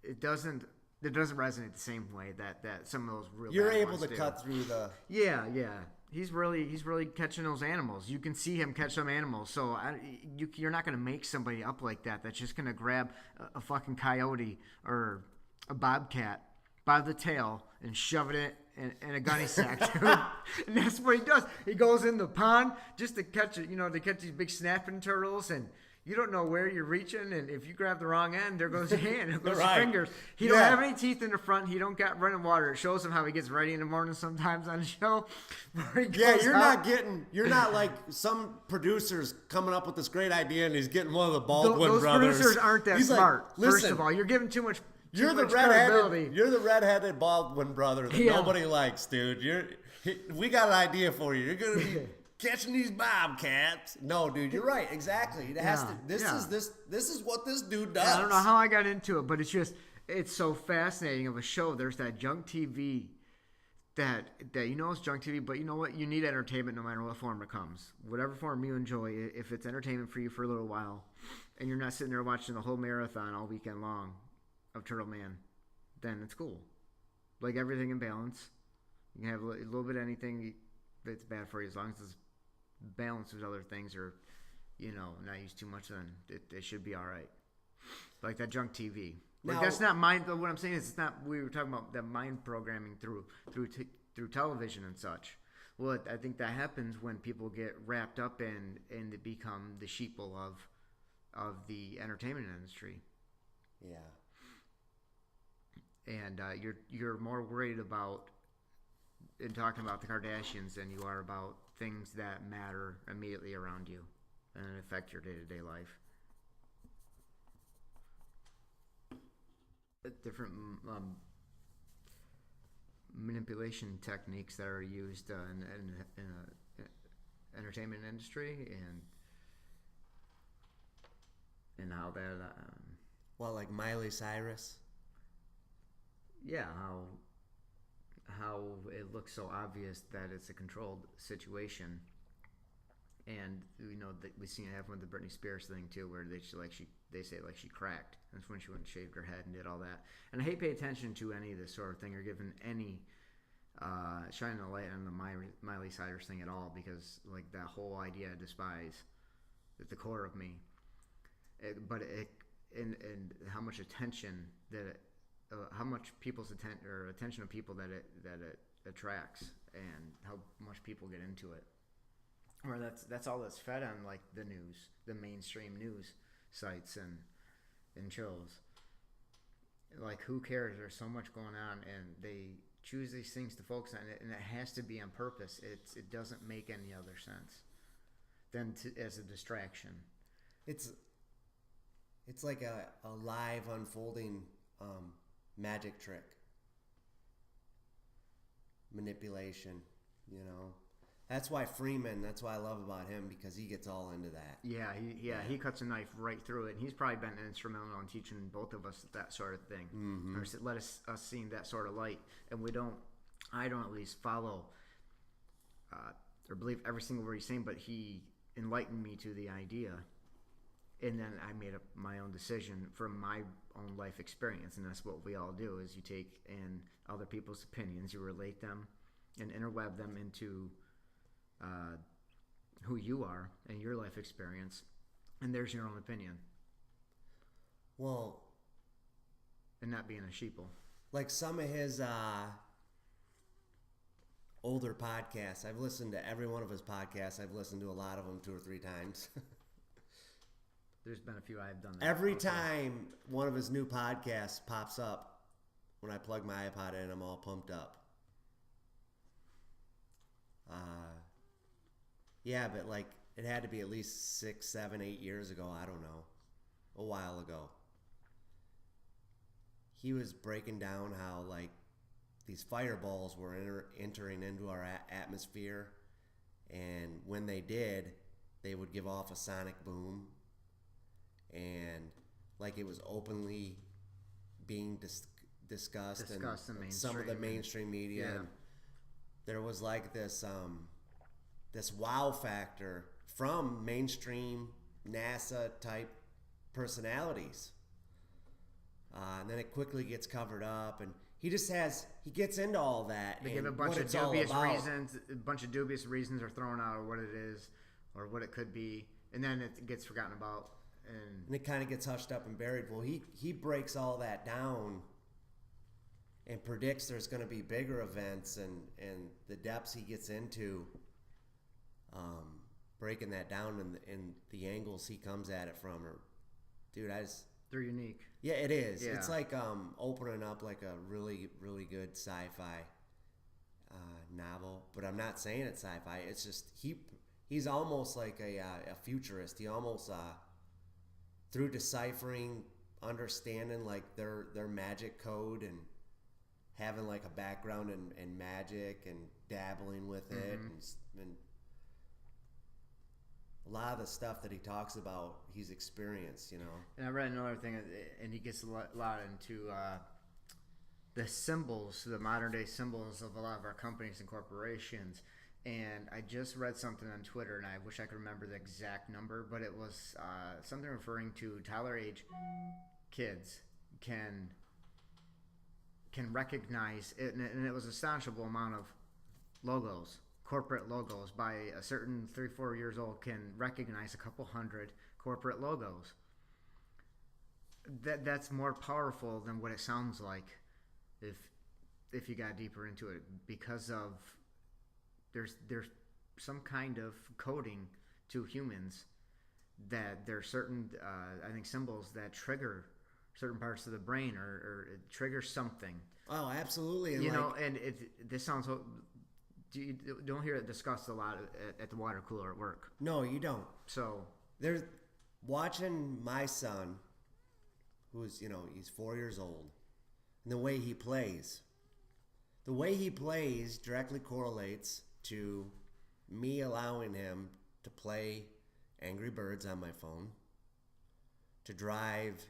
Speaker 2: it doesn't resonate the same way that some of those real.
Speaker 3: You're
Speaker 2: bad
Speaker 3: able
Speaker 2: ones
Speaker 3: to
Speaker 2: do.
Speaker 3: cut through the.
Speaker 2: Yeah. He's really catching those animals. You can see him catch some animals. So you're not going to make somebody up like that. That's just going to grab a fucking coyote or a bobcat by the tail and shove it in a gunny sack, dude. And that's what he does. He goes in the pond just to catch it, to catch these big snapping turtles, and you don't know where you're reaching, and if you grab the wrong end, there goes your hand, there goes
Speaker 3: Right.
Speaker 2: your fingers. He don't have any teeth in the front. He don't got running water. It shows him how he gets ready in the morning sometimes on the show. where he
Speaker 3: Yeah,
Speaker 2: goes
Speaker 3: you're
Speaker 2: out.
Speaker 3: you're not like some producers coming up with this great idea and he's getting one of the Baldwin
Speaker 2: Those
Speaker 3: brothers.
Speaker 2: producers aren't that
Speaker 3: He's like,
Speaker 2: smart. First
Speaker 3: Listen,
Speaker 2: of all, you're giving too much.
Speaker 3: You're the
Speaker 2: credibility.
Speaker 3: redheaded Baldwin brother that
Speaker 2: Yeah.
Speaker 3: nobody likes, dude. We got an idea for you. You're gonna be catching these bobcats. No, dude, you're right. Exactly. It has to. This is what this dude does.
Speaker 2: I don't know how I got into it, but it's so fascinating of a show. There's that junk TV that it's junk TV, but you know what? You need entertainment no matter what form it comes. Whatever form you enjoy, if it's entertainment for you for a little while, and you're not sitting there watching the whole marathon all weekend long of Turtle Man, then it's cool. Like everything in balance. You can have a little bit of anything that's bad for you as long as it's balanced with other things or, not use too much, then it should be all right. Like that junk TV. Like
Speaker 3: Now-
Speaker 2: that's not mind. What I'm saying is it's not. We were talking about that mind programming through television and such. Well, I think that happens when people get wrapped up in they become the sheeple of the entertainment industry.
Speaker 3: Yeah.
Speaker 2: And you're more worried about in talking about the Kardashians than you are about things that matter immediately around you and affect your day-to-day life. different manipulation techniques that are used in entertainment industry, and how that
Speaker 3: Well, like Miley Cyrus.
Speaker 2: yeah, how it looks so obvious that it's a controlled situation. And that we seen it happen with the Britney Spears thing too, where they say she cracked. That's when she went and shaved her head and did all that. And I hate pay attention to any of this sort of thing or giving any shining a light on the Miley Cyrus thing at all, because like that whole idea I despise at the core of me. And how much attention how much people's attention of people that it attracts, and how much people get into it. Or that's all that's fed on, like the news, the mainstream news sites and shows. Like, who cares? There's so much going on, and they choose these things to focus on it, and it has to be on purpose. It doesn't make any other sense than as a distraction.
Speaker 3: It's like a live unfolding magic trick, manipulation. That's why Freeman. That's what I love about him, because he gets all into that.
Speaker 2: He cuts a knife right through it. And he's probably been instrumental in teaching both of us that sort of thing, or let us seeing that sort of light. And I don't at least follow or believe every single word he's saying, but he enlightened me to the idea, and then I made up my own decision from my own life experience. And that's what we all do: is you take in other people's opinions, you relate them, and interweb them into who you are and your life experience, and there's your own opinion.
Speaker 3: Well,
Speaker 2: and not being a sheeple.
Speaker 3: Like some of his older podcasts, I've listened to every one of his podcasts. I've listened to a lot of them 2 or 3 times.
Speaker 2: There's been a few I've done that.
Speaker 3: Every time one of his new podcasts pops up, when I plug my iPod in, I'm all pumped up. Yeah, but like it had to be at least 6, 7, 8 years ago. I don't know, a while ago. He was breaking down how like these fireballs were entering into our atmosphere, and when they did, they would give off a sonic boom, and like it was openly being discussed in some of the mainstream media.
Speaker 2: Yeah.
Speaker 3: And there was like this wow factor from mainstream NASA type personalities, and then it quickly gets covered up, and he gets into all that.
Speaker 2: They give a bunch of dubious reasons. A bunch of dubious reasons are thrown out, or what it is, or what it could be, and then it gets forgotten about, and
Speaker 3: it kind of gets hushed up and buried. Well, he breaks all that down and predicts there's going to be bigger events, and the depths he gets into, breaking that down, and the angles he comes at it from are, dude,
Speaker 2: they're unique.
Speaker 3: Yeah, it is.
Speaker 2: Yeah.
Speaker 3: It's like opening up like a really, really good sci-fi novel. But I'm not saying it's sci-fi. It's just he's almost like a futurist. He almost through deciphering, understanding like their magic code, and having like a background in magic and dabbling with it, and a lot of the stuff that he talks about, he's experienced,
Speaker 2: And I read another thing, and he gets a lot into the symbols, the modern day symbols of a lot of our companies and corporations. And I just read something on Twitter, and I wish I could remember the exact number, but it was something referring to Tyler age kids can recognize it, and it was an astonishable amount of logos. Corporate logos by a certain 3-4 years old can recognize a couple hundred corporate logos. That's more powerful than what it sounds like if you got deeper into it, because of there's some kind of coding to humans that there are certain I think symbols that trigger certain parts of the brain, or it triggers something.
Speaker 3: Oh, absolutely.
Speaker 2: And and this sounds so. You don't hear it discussed a lot at the water cooler at work.
Speaker 3: No, you don't.
Speaker 2: So
Speaker 3: there's watching my son, who's he's 4 years old. and the way he plays. The way he plays directly correlates to me allowing him to play Angry Birds on my phone, to drive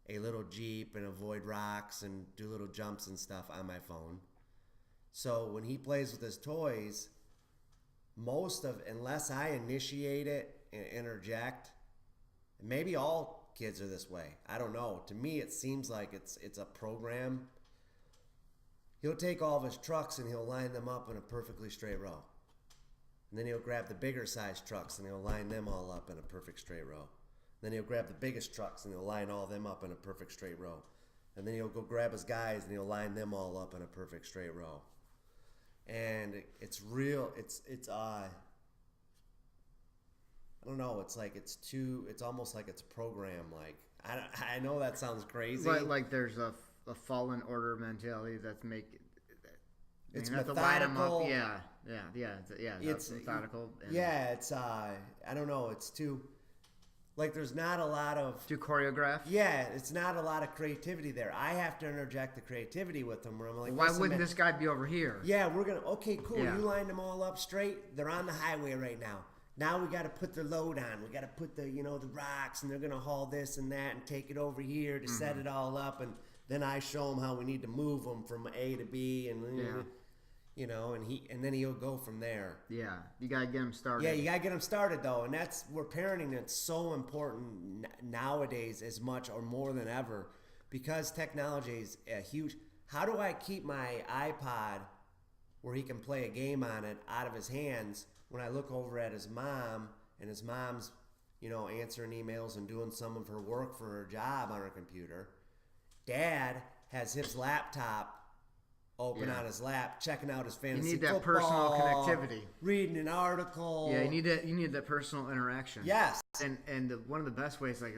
Speaker 3: a little Jeep and avoid rocks and do little jumps and stuff on my phone. So when he plays with his toys, unless I initiate it and interject, maybe all kids are this way. I don't know. To me, it seems like it's a program. He'll take all of his trucks and he'll line them up in a perfectly straight row. And then he'll grab the bigger size trucks and he'll line them all up in a perfect straight row. Then he'll grab the biggest trucks and he'll line all them up in a perfect straight row. And then he'll go grab his guys and he'll line them all up in a perfect straight row. And it's I don't know, it's almost like it's programmed. Like, I know that sounds crazy.
Speaker 2: Like there's a fallen order mentality that's
Speaker 3: it's
Speaker 2: you have
Speaker 3: methodical.
Speaker 2: To line them up. Yeah. It's methodical.
Speaker 3: I don't know. It's too, like, there's not a lot of
Speaker 2: too choreographed.
Speaker 3: Yeah, it's not a lot of creativity there. I have to interject the creativity with them. Where I'm like,
Speaker 2: why wouldn't this guy be over here?
Speaker 3: Yeah, okay, cool.
Speaker 2: Yeah.
Speaker 3: You lined them all up straight. They're on the highway right now. Now we got to put their load on. We got to put the rocks, and they're gonna haul this and that and take it over here to set it all up, and then I show them how we need to move them from A to B, and and then he'll go from there.
Speaker 2: Yeah, you gotta get him started.
Speaker 3: Yeah, you gotta get him started though, and that's where parenting is so important nowadays, as much or more than ever, because technology is a huge. How do I keep my iPod, where he can play a game on it, out of his hands when I look over at his mom, and his mom's, answering emails and doing some of her work for her job on her computer? Dad has his laptop open on his lap, checking out his fantasy
Speaker 2: You need that
Speaker 3: football,
Speaker 2: personal connectivity.
Speaker 3: Reading an article.
Speaker 2: Yeah, you need that personal interaction.
Speaker 3: Yes.
Speaker 2: And one of the best ways, like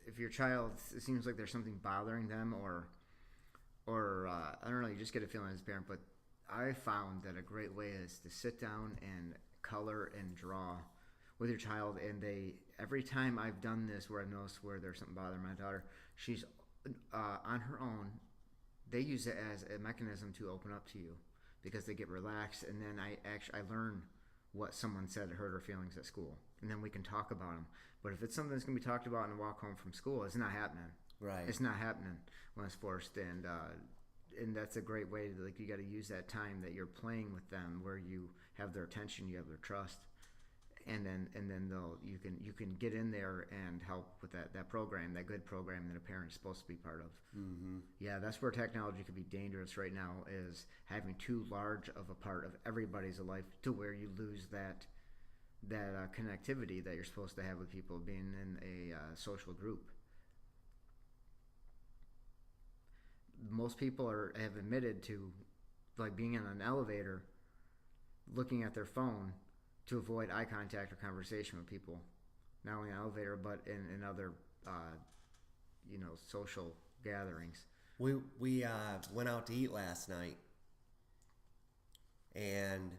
Speaker 2: if your child, it seems like there's something bothering them, or I don't know, you just get a feeling as a parent, but I found that a great way is to sit down and color and draw with your child, and every time I've done this where I've noticed where there's something bothering my daughter, she's on her own. They use it as a mechanism to open up to you because they get relaxed, and then I learn what someone said that hurt her feelings at school, and then we can talk about them. But if it's something that's going to be talked about in the walk home from school, it's not happening.
Speaker 3: Right.
Speaker 2: It's not happening when it's forced, and that's a great way to, you got to use that time that you're playing with them, where you have their attention, you have their trust, and then you can get in there and help with that program, that good program that a parent is supposed to be part of.
Speaker 3: Mm-hmm.
Speaker 2: Yeah, that's where technology could be dangerous right now, is having too large of a part of everybody's life to where you lose that connectivity that you're supposed to have with people, being in a social group. Most people have admitted to, like, being in an elevator, looking at their phone to avoid eye contact or conversation with people, not only in an elevator but in other social gatherings.
Speaker 3: We went out to eat last night, and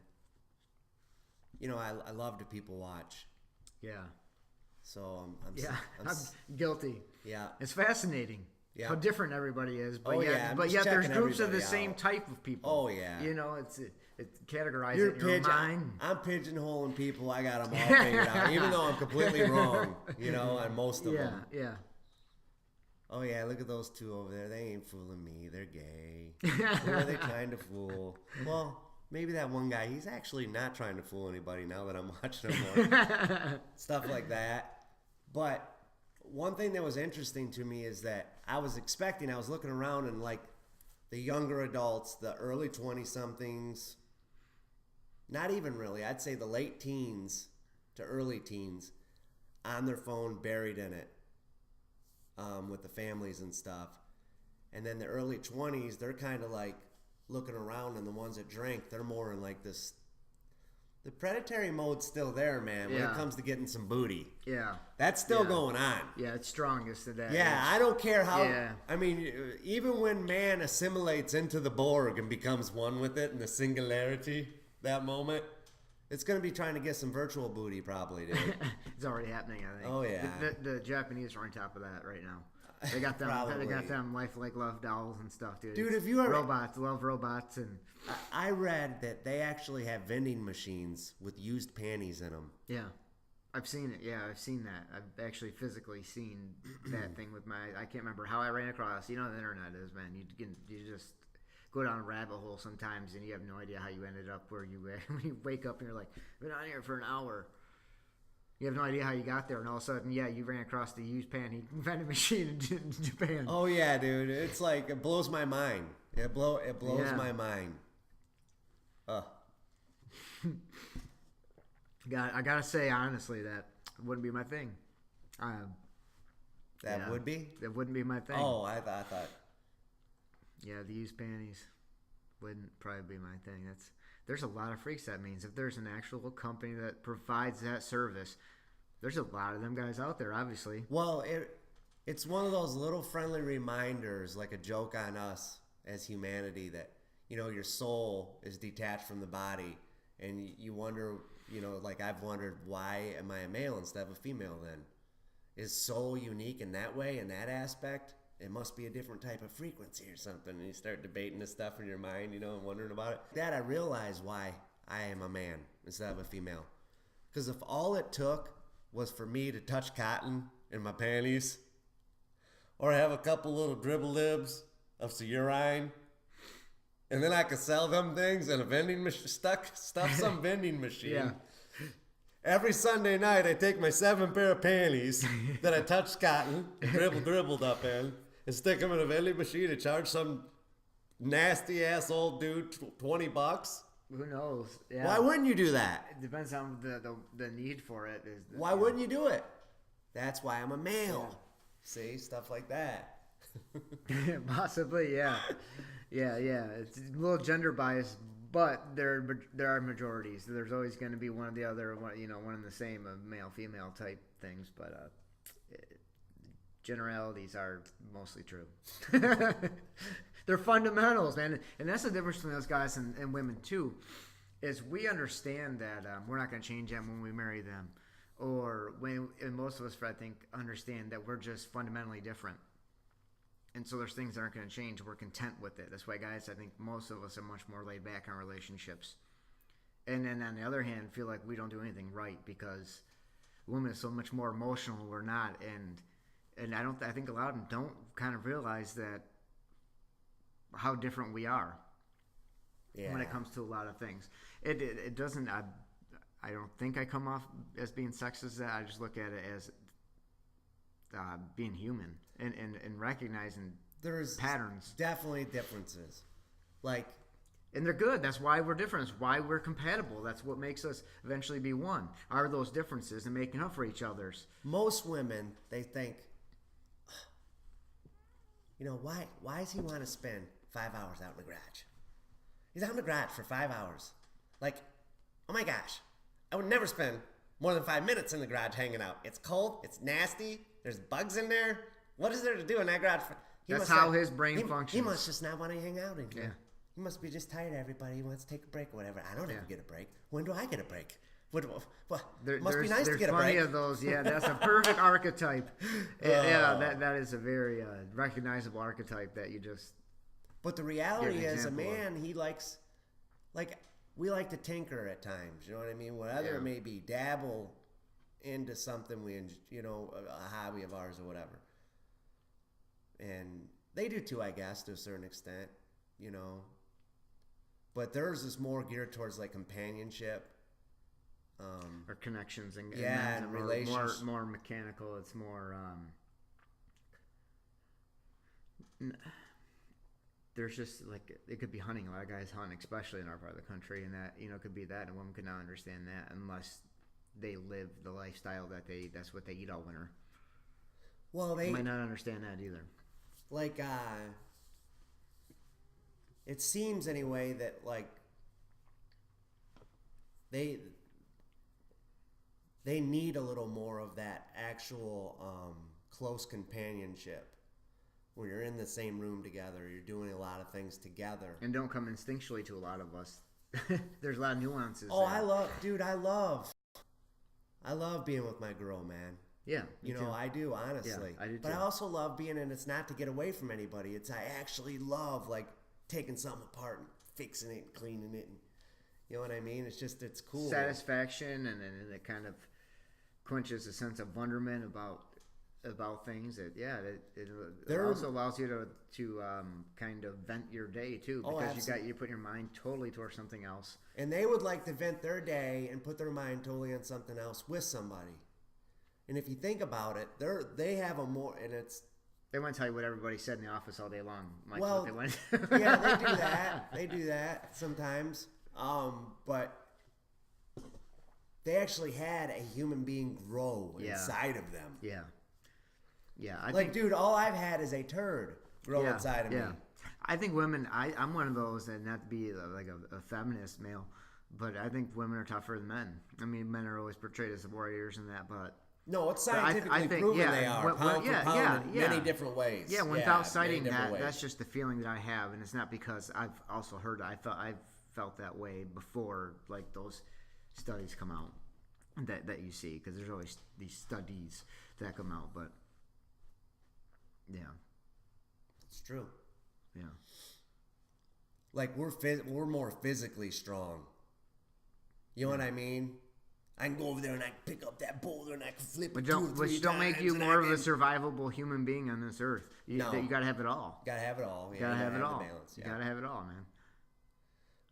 Speaker 3: I love to people watch.
Speaker 2: Yeah.
Speaker 3: So I'm
Speaker 2: guilty.
Speaker 3: Yeah.
Speaker 2: It's fascinating.
Speaker 3: Yeah.
Speaker 2: How different everybody is, but
Speaker 3: I'm
Speaker 2: yet
Speaker 3: just
Speaker 2: there's
Speaker 3: checking
Speaker 2: groups of the
Speaker 3: everybody
Speaker 2: same
Speaker 3: out.
Speaker 2: type of people.
Speaker 3: Oh yeah.
Speaker 2: It's categorized in your mind.
Speaker 3: I'm pigeonholing people. I got them all figured out, even though I'm completely wrong. On most of them.
Speaker 2: Yeah.
Speaker 3: Oh yeah, look at those two over there. They ain't fooling me. They're gay. Who are they trying to fool? Well, maybe that one guy, he's actually not trying to fool anybody now that I'm watching him more. Stuff like that. But one thing that was interesting to me is that I was looking around, and like the younger adults, the early 20-somethings, not even really, I'd say the late teens to early teens, on their phone, buried in it, with the families and stuff. And then the early 20s, they're kind of like looking around, and the ones that drink, they're more in like this. The predatory mode's still there, man, when it comes to getting some booty.
Speaker 2: Yeah.
Speaker 3: That's still going on.
Speaker 2: Yeah, it's strongest to that.
Speaker 3: Yeah, I don't care how.
Speaker 2: Yeah.
Speaker 3: I mean, even when man assimilates into the Borg and becomes one with it in the singularity, that moment, it's going to be trying to get some virtual booty, probably, dude.
Speaker 2: It's already happening, I think.
Speaker 3: Oh, yeah.
Speaker 2: The Japanese are on top of that right now. They got them. They
Speaker 3: Probably.
Speaker 2: got them lifelike love dolls and stuff, dude.
Speaker 3: Dude,
Speaker 2: It's
Speaker 3: if you ever-
Speaker 2: robots, love robots, and
Speaker 3: I read that they actually have vending machines with used panties in them.
Speaker 2: yeah, I've seen it. Yeah, I've seen that. I've actually physically seen that thing with my. I can't remember how I ran across. You know, how the internet is, man. You just go down a rabbit hole sometimes, and you have no idea how you ended up where you when you wake up and you're like, I've been on here for an hour. You have no idea how you got there, and all of a sudden, yeah, you ran across the used panty vending machine in Japan.
Speaker 3: Oh yeah, dude. It's like it blows my mind. It blows
Speaker 2: Yeah.
Speaker 3: my mind.
Speaker 2: I gotta say honestly that wouldn't be my thing.
Speaker 3: That
Speaker 2: Yeah.
Speaker 3: would be.
Speaker 2: That wouldn't be my thing.
Speaker 3: Oh, I thought.
Speaker 2: Yeah, the used panties wouldn't probably be my thing. There's a lot of freaks that means. If there's an actual company that provides that service, there's a lot of them guys out there, obviously.
Speaker 3: Well, it's one of those little friendly reminders, like a joke on us as humanity, that your soul is detached from the body, and you wonder, like I've wondered, why am I a male instead of a female? Then is soul unique in that way, in that aspect? It must be a different type of frequency or something. And you start debating this stuff in your mind, and wondering about it. That I realize why I am a man instead of a female. Because if all it took was for me to touch cotton in my panties, or have a couple little dribble libs of some urine, and then I could sell them things in a vending machine, stuff some vending machine.
Speaker 2: Yeah.
Speaker 3: Every Sunday night, I take my 7 pair of panties that I touched cotton and dribbled up in, and stick them in a vending machine and charge some nasty ass old dude $20.
Speaker 2: Who knows? Yeah.
Speaker 3: Why wouldn't you do that?
Speaker 2: It depends on the need for it.
Speaker 3: Why wouldn't you do it? That's why I'm a male. See, stuff like that.
Speaker 2: Possibly, yeah. Yeah. It's a little gender biased, but there are majorities. There's always going to be one or the other, one and the same, male female type things. But generalities are mostly true. They're fundamentals, man, and that's the difference between those guys and women too. Is we understand that we're not going to change them when we marry them, and most of us, I think, understand that we're just fundamentally different. And so there's things that aren't going to change. We're content with it. That's why, guys, I think most of us are much more laid back on relationships. And then on the other hand, feel like we don't do anything right because women are so much more emotional. We're not. And I think a lot of them don't kind of realize that how different we are when it comes to a lot of things. It doesn't. I don't think I come off as being sexist. That I just look at it as being human and recognizing
Speaker 3: There's
Speaker 2: patterns.
Speaker 3: definitely differences.
Speaker 2: And they're good. That's why we're different. That's why we're compatible. That's what makes us eventually be one. Are those differences and making up for each other's.
Speaker 3: Most women, they think, why does he want to spend 5 hours out in the garage? He's out in the garage for 5 hours. Oh my gosh, I would never spend more than 5 minutes in the garage hanging out. It's cold. It's nasty. There's bugs in there. What is there to do in that garage?
Speaker 2: That's how his brain functions.
Speaker 3: He must just not want to hang out in here.
Speaker 2: Yeah.
Speaker 3: He must be just tired of everybody. He wants to take a break or whatever. I don't ever get a break. When do I get a break? What must be nice to get a break.
Speaker 2: There's plenty of those. Yeah, that's a perfect archetype. Yeah, that is a very recognizable archetype that you just.
Speaker 3: But the reality is, a
Speaker 2: example
Speaker 3: man, he likes, we like to tinker at times. You know what I mean? Whatever it may be, dabble into something a hobby of ours or whatever. And they do too, I guess, to a certain extent. But theirs is more geared towards companionship.
Speaker 2: Or connections and
Speaker 3: and relationships.
Speaker 2: More mechanical. It's more. There's just it could be hunting. A lot of guys hunt, especially in our part of the country, and that it could be that, and a woman could not understand that unless they live the lifestyle that's what they eat all winter.
Speaker 3: Well, they
Speaker 2: might not understand that either.
Speaker 3: It seems anyway that they need a little more of that actual close companionship where you're in the same room together, you're doing a lot of things together,
Speaker 2: and don't come instinctually to a lot of us. There's a lot of nuances.
Speaker 3: Oh,
Speaker 2: there.
Speaker 3: I love being with my girl, man.
Speaker 2: Yeah,
Speaker 3: You know, I do, honestly.
Speaker 2: I do
Speaker 3: But
Speaker 2: too.
Speaker 3: I also love being, and it's not to get away from anybody. It's I actually love, like, taking something apart and fixing it and cleaning it. And, you know what I mean? It's just, it's cool.
Speaker 2: Satisfaction, and then it kind of quenches a sense of wonderment about things. It also allows you to kind of vent your day too, because you put your mind totally towards something else.
Speaker 3: And they would like to vent their day and put their mind totally on something else with somebody. And if you think about it, they have a more, and it's.
Speaker 2: They want to tell you what everybody said in the office all day long. Mike,
Speaker 3: Well,
Speaker 2: what they want.
Speaker 3: Yeah, they do that. They do that sometimes. But they actually had a human being grow inside of them.
Speaker 2: Yeah. Yeah.
Speaker 3: I think, dude, all I've had is a turd grow inside of me.
Speaker 2: I think women, I'm one of those, and not to be like a feminist male, but I think women are tougher than men. I mean, men are always portrayed as warriors and that, but.
Speaker 3: No, it's scientifically proven they are. Pound for pound in many different ways.
Speaker 2: Yeah, without citing that, that's just the feeling that I have, and it's not because I've also heard. I've felt that way before, like those studies come out that you see, because there's always these studies that come out. But yeah,
Speaker 3: it's true.
Speaker 2: Yeah,
Speaker 3: like we're more physically strong. You know what I mean? I can go over there and I can pick up that boulder and I can flip it 2 or 3 times.
Speaker 2: Which don't make you more of a survivable human being on this earth. You got to have it all.
Speaker 3: Got to have it all.
Speaker 2: You got to have it all.
Speaker 3: Balance,
Speaker 2: You got to have it all, man.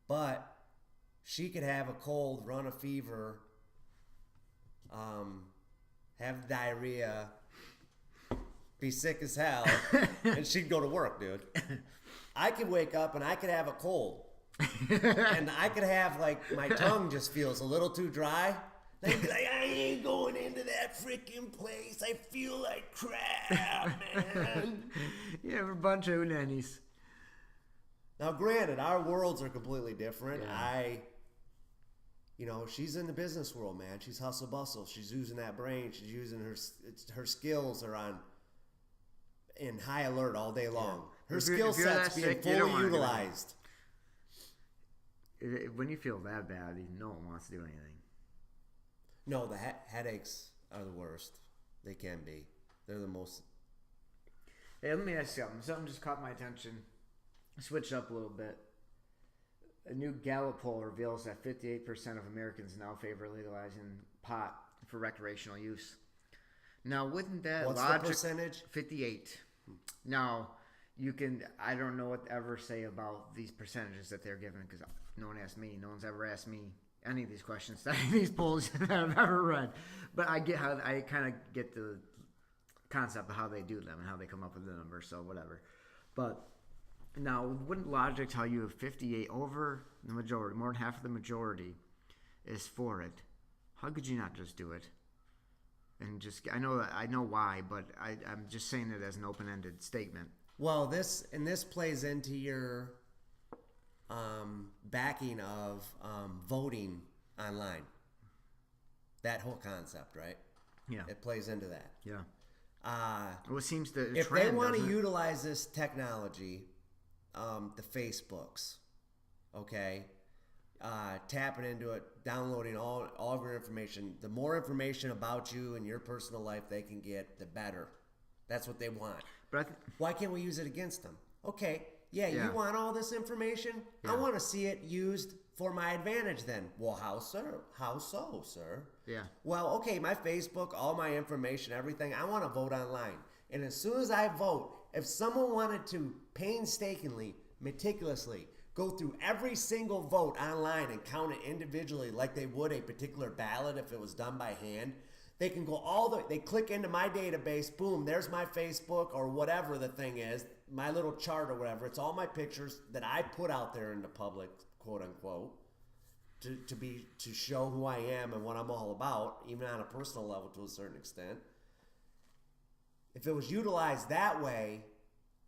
Speaker 3: But she could have a cold, run a fever, have diarrhea, be sick as hell, and she'd go to work, dude. I could wake up and I could have a cold. And I could have, like, my tongue just feels a little too dry. They'd be like, I ain't going into that freaking place. I feel like crap, man.
Speaker 2: Yeah, we're a bunch of nannies.
Speaker 3: Now, granted, our worlds are completely different.
Speaker 2: Yeah.
Speaker 3: She's in the business world, man. She's hustle bustle. She's using that brain. She's using her skills are in high alert all day long.
Speaker 2: Yeah.
Speaker 3: Her skill set's being fully utilized.
Speaker 2: When you feel that bad, no one wants to do anything.
Speaker 3: No, the headaches are the worst. They can be. They're the most.
Speaker 2: Hey, let me ask you something. Something just caught my attention. Switch up a little bit. A new Gallup poll reveals that 58% of Americans now favor legalizing pot for recreational use. Now, wouldn't that
Speaker 3: What's
Speaker 2: logic?
Speaker 3: the percentage?
Speaker 2: 58. Now, I don't know what to ever say about these percentages that they're given, because no one asked me. No one's ever asked me any of these questions, these polls that I've ever read. But I kind of get the concept of how they do them and how they come up with the numbers, so whatever. But now, wouldn't logic tell you if 58 over the majority, more than half of the majority, is for it? How could you not just do it? And I know why, but I'm just saying it as an open-ended statement.
Speaker 3: Well, this plays into your backing of voting online. That whole concept, right?
Speaker 2: Yeah.
Speaker 3: It plays into that.
Speaker 2: Yeah. Well, it seems to
Speaker 3: if they want to utilize this technology, the Facebooks, okay, tapping into it, downloading all of your information. The more information about you and your personal life they can get, the better. That's what they want. But why can't we use it against them? Okay, yeah. You want all this information? Yeah. I want to see it used for my advantage then. Well, how, sir? How so, sir?
Speaker 2: Yeah.
Speaker 3: Well, okay, my Facebook, all my information, everything, I want to vote online. And as soon as I vote, if someone wanted to painstakingly, meticulously go through every single vote online and count it individually like they would a particular ballot if it was done by hand, they can go they click into my database, boom, there's my Facebook or whatever the thing is, my little chart or whatever. It's all my pictures that I put out there in the public, quote unquote, to show who I am and what I'm all about, even on a personal level to a certain extent. If it was utilized that way,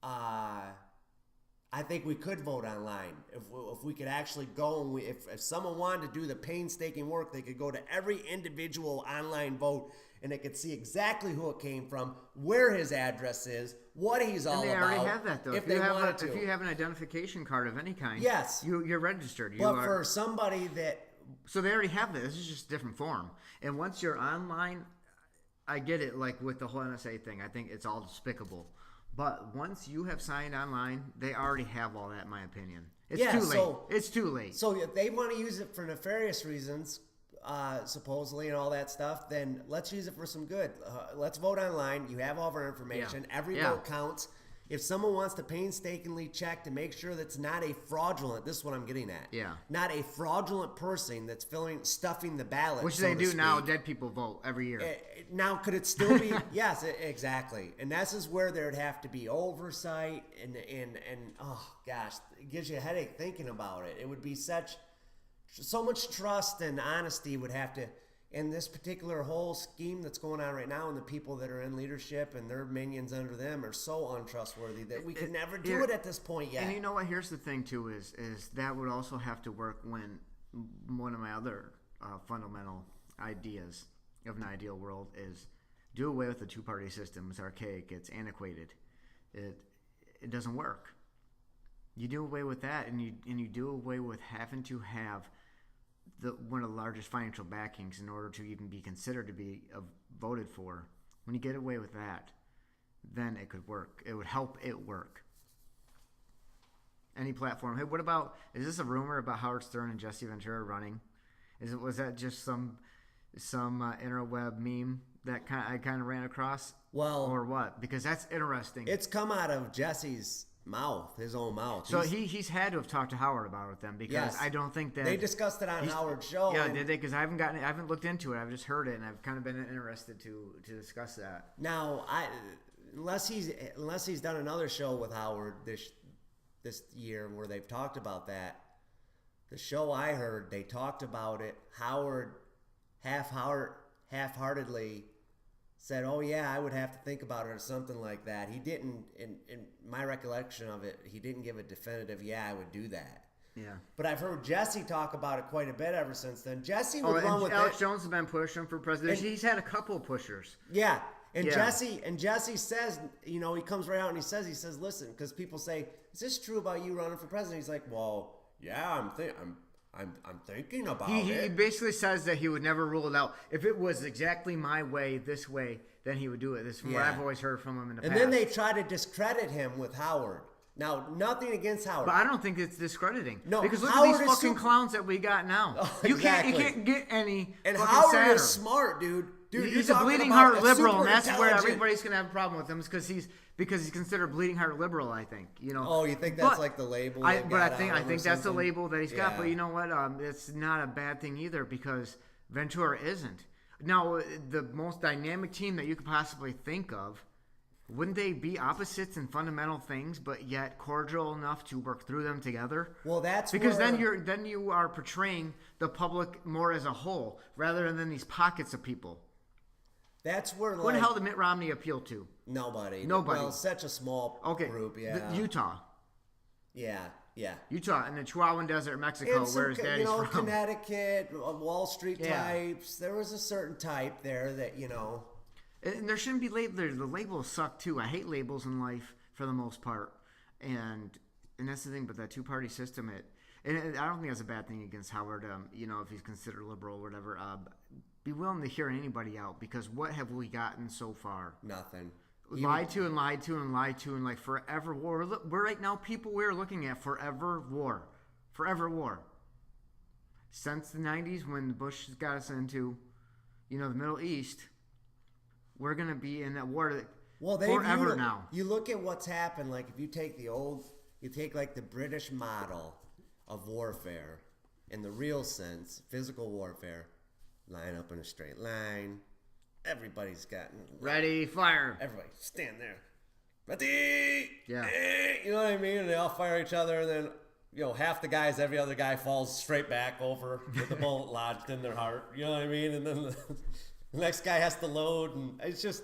Speaker 3: I think we could vote online. If we could actually go and if someone wanted to do the painstaking work, they could go to every individual online vote and they could see exactly who it came from, where his address is, what he's all about.
Speaker 2: And they already have that, though.
Speaker 3: If you
Speaker 2: have an identification card of any kind,
Speaker 3: yes,
Speaker 2: you're registered.
Speaker 3: For somebody that...
Speaker 2: So they already have that. This is just a different form. And once you're online I get it. Like with the whole NSA thing, I think it's all despicable. But once you have signed online, they already have all that, in my opinion. It's too late. It's too late.
Speaker 3: So if they want to use it for nefarious reasons, supposedly, and all that stuff, then let's use it for some good. Let's vote online. You have all of our information.
Speaker 2: Yeah.
Speaker 3: Every vote counts. If someone wants to painstakingly check to make sure that's not a fraudulent, this is what I'm getting at.
Speaker 2: Yeah.
Speaker 3: Not a fraudulent person that's stuffing the ballot.
Speaker 2: Which they do now. Dead people vote every year.
Speaker 3: Now, could it still be? Yes, exactly. And this is where there'd have to be oversight and oh gosh, it gives you a headache thinking about it. It would be so much trust and honesty would have to. And this particular whole scheme that's going on right now, and the people that are in leadership and their minions under them are so untrustworthy that we could never do it at this point yet.
Speaker 2: And you know what? Here's the thing too: is that would also have to work when one of my other fundamental ideas of an ideal world is do away with the two-party system. It's archaic. It's antiquated. It doesn't work. You do away with that, and you do away with having to have one of the largest financial backings in order to even be considered to be voted for. When you get away with that, then it could work. It would help it work. Any platform. Hey, what about? Is this a rumor about Howard Stern and Jesse Ventura running? Was that just some interweb meme that I kind of ran across?
Speaker 3: Well,
Speaker 2: or what? Because that's interesting.
Speaker 3: It's come out of Jesse's mouth, his own mouth.
Speaker 2: So he's had to have talked to Howard about it then, because I don't think that
Speaker 3: they discussed it on Howard's show.
Speaker 2: Yeah, did they? Because I haven't looked into it. I've just heard it, and I've kind of been interested to discuss that.
Speaker 3: Now, unless he's done another show with Howard this year where they've talked about that. The show I heard, they talked about it. Howard half-heartedly said, "Oh yeah, I would have to think about it," or something like that. He didn't, in my recollection of it, he didn't give a definitive, "Yeah, I would do that."
Speaker 2: Yeah.
Speaker 3: But I've heard Jesse talk about it quite a bit ever since then. Jesse would run with
Speaker 2: Alex Jones has been pushing for president. He's had a couple of pushers.
Speaker 3: Yeah. Jesse says, he comes right out and he says, listen, because people say, "Is this true about you running for president?" He's like, "Well, yeah, I'm thinking about it."
Speaker 2: He basically says that he would never rule it out. If it was exactly my way, this way, then he would do it. This is what I've always heard from him in the past.
Speaker 3: And then they try to discredit him with Howard. Now, nothing against Howard.
Speaker 2: But I don't think it's discrediting.
Speaker 3: No,
Speaker 2: because look
Speaker 3: Howard
Speaker 2: at these fucking clowns that we got now.
Speaker 3: Oh,
Speaker 2: you
Speaker 3: exactly.
Speaker 2: can't get any.
Speaker 3: And
Speaker 2: fucking
Speaker 3: Howard
Speaker 2: sadder.
Speaker 3: is smart, dude.
Speaker 2: He's a bleeding heart liberal, and that's where everybody's gonna have a problem with him. Is because he's considered bleeding heart liberal. I think
Speaker 3: Oh, you think that's like the label?
Speaker 2: I think that's the label that he's got.
Speaker 3: Yeah.
Speaker 2: But you know what? It's not a bad thing either, because Ventura isn't. Now, the most dynamic team that you could possibly think of, wouldn't they be opposites in fundamental things, but yet cordial enough to work through them together?
Speaker 3: Well, that's
Speaker 2: because then you are portraying the public more as a whole rather than these pockets of people.
Speaker 3: That's where
Speaker 2: Who the hell did Mitt Romney appeal to?
Speaker 3: Nobody.
Speaker 2: Nobody.
Speaker 3: Well, such a small group. Yeah.
Speaker 2: Utah.
Speaker 3: Yeah.
Speaker 2: Utah and the Chihuahuan Desert, Mexico, where his daddy's from.
Speaker 3: Connecticut, Wall Street types. There was a certain type there that
Speaker 2: And there shouldn't be labels. The labels suck too. I hate labels in life for the most part, and that's the thing. But that two-party system, I don't think that's a bad thing against Howard. If he's considered liberal or whatever, be willing to hear anybody out, because what have we gotten so far?
Speaker 3: Nothing.
Speaker 2: Lied to, and like forever war. We're right now people we're looking at forever war. Since the 90s, when Bush got us into, the Middle East, we're gonna be in that war forever now.
Speaker 3: You look at what's happened. Like if you take like the British model of warfare, in the real sense, physical warfare, line up in a straight line. Everybody's gotten
Speaker 2: ready, fire.
Speaker 3: Everybody stand there, ready.
Speaker 2: Yeah.
Speaker 3: You know what I mean? And they all fire each other, and then half the guys, every other guy falls straight back over with the bullet lodged in their heart. You know what I mean? And then the next guy has to load, and it's just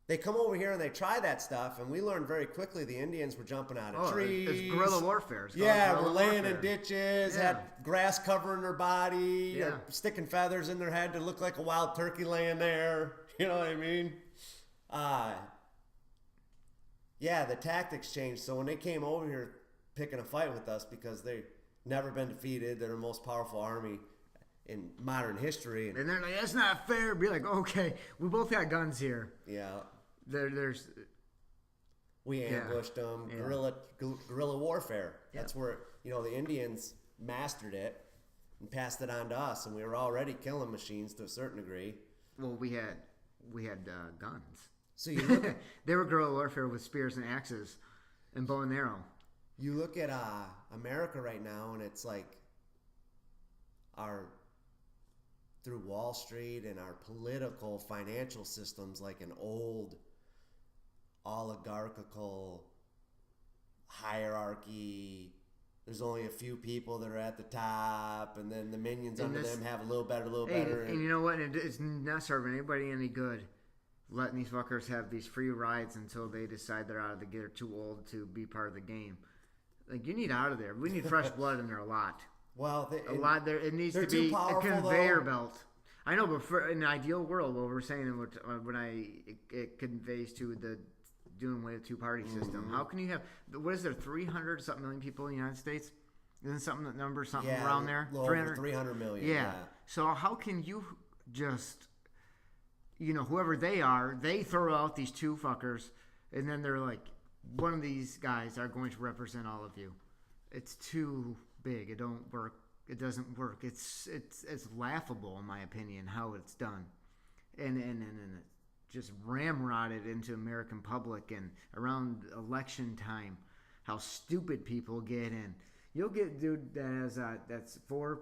Speaker 3: they come over here and they try that stuff, and we learned very quickly the Indians were jumping out of trees.
Speaker 2: It's guerrilla warfare.
Speaker 3: We're laying in ditches, had grass covering their body, sticking feathers in their head to look like a wild turkey laying there. You know what I mean? The tactics changed. So when they came over here picking a fight with us because they've never been defeated, they're the most powerful army, in modern history.
Speaker 2: And they're like, that's not fair. Be like, okay, we both got guns here.
Speaker 3: Yeah.
Speaker 2: There's.
Speaker 3: We ambushed them.
Speaker 2: Yeah.
Speaker 3: Guerrilla warfare.
Speaker 2: Yeah.
Speaker 3: That's where, the Indians mastered it and passed it on to us, and we were already killing machines to a certain degree.
Speaker 2: Well, we had guns.
Speaker 3: So you look at,
Speaker 2: they were guerrilla warfare with spears and axes and bow and arrow.
Speaker 3: you look at America right now, and it's like through Wall Street and our political financial systems, like an old oligarchical hierarchy. There's only a few people that are at the top, and then the minions under them have a little better.
Speaker 2: And you know what? It's not serving anybody any good letting these fuckers have these free rides until they decide they're out of the game. They're too old to be part of the game. Like, you need out of there. We need fresh blood in there a lot.
Speaker 3: Well,
Speaker 2: a lot there. It needs to be a conveyor belt. I know, but in an ideal world, what we're saying, it conveys to the doing away with two-party system. How can you have, what is there, 300-something million people in the United States? Isn't something around there?
Speaker 3: 300 million.
Speaker 2: Yeah. So how can you just, whoever they are, they throw out these two fuckers, and then they're like, one of these guys are going to represent all of you. It's too big. It don't work. It doesn't work. It's laughable, in my opinion, how it's done. And it just ramrodded into American public, and around election time, how stupid people get in. You'll get a dude that has that's for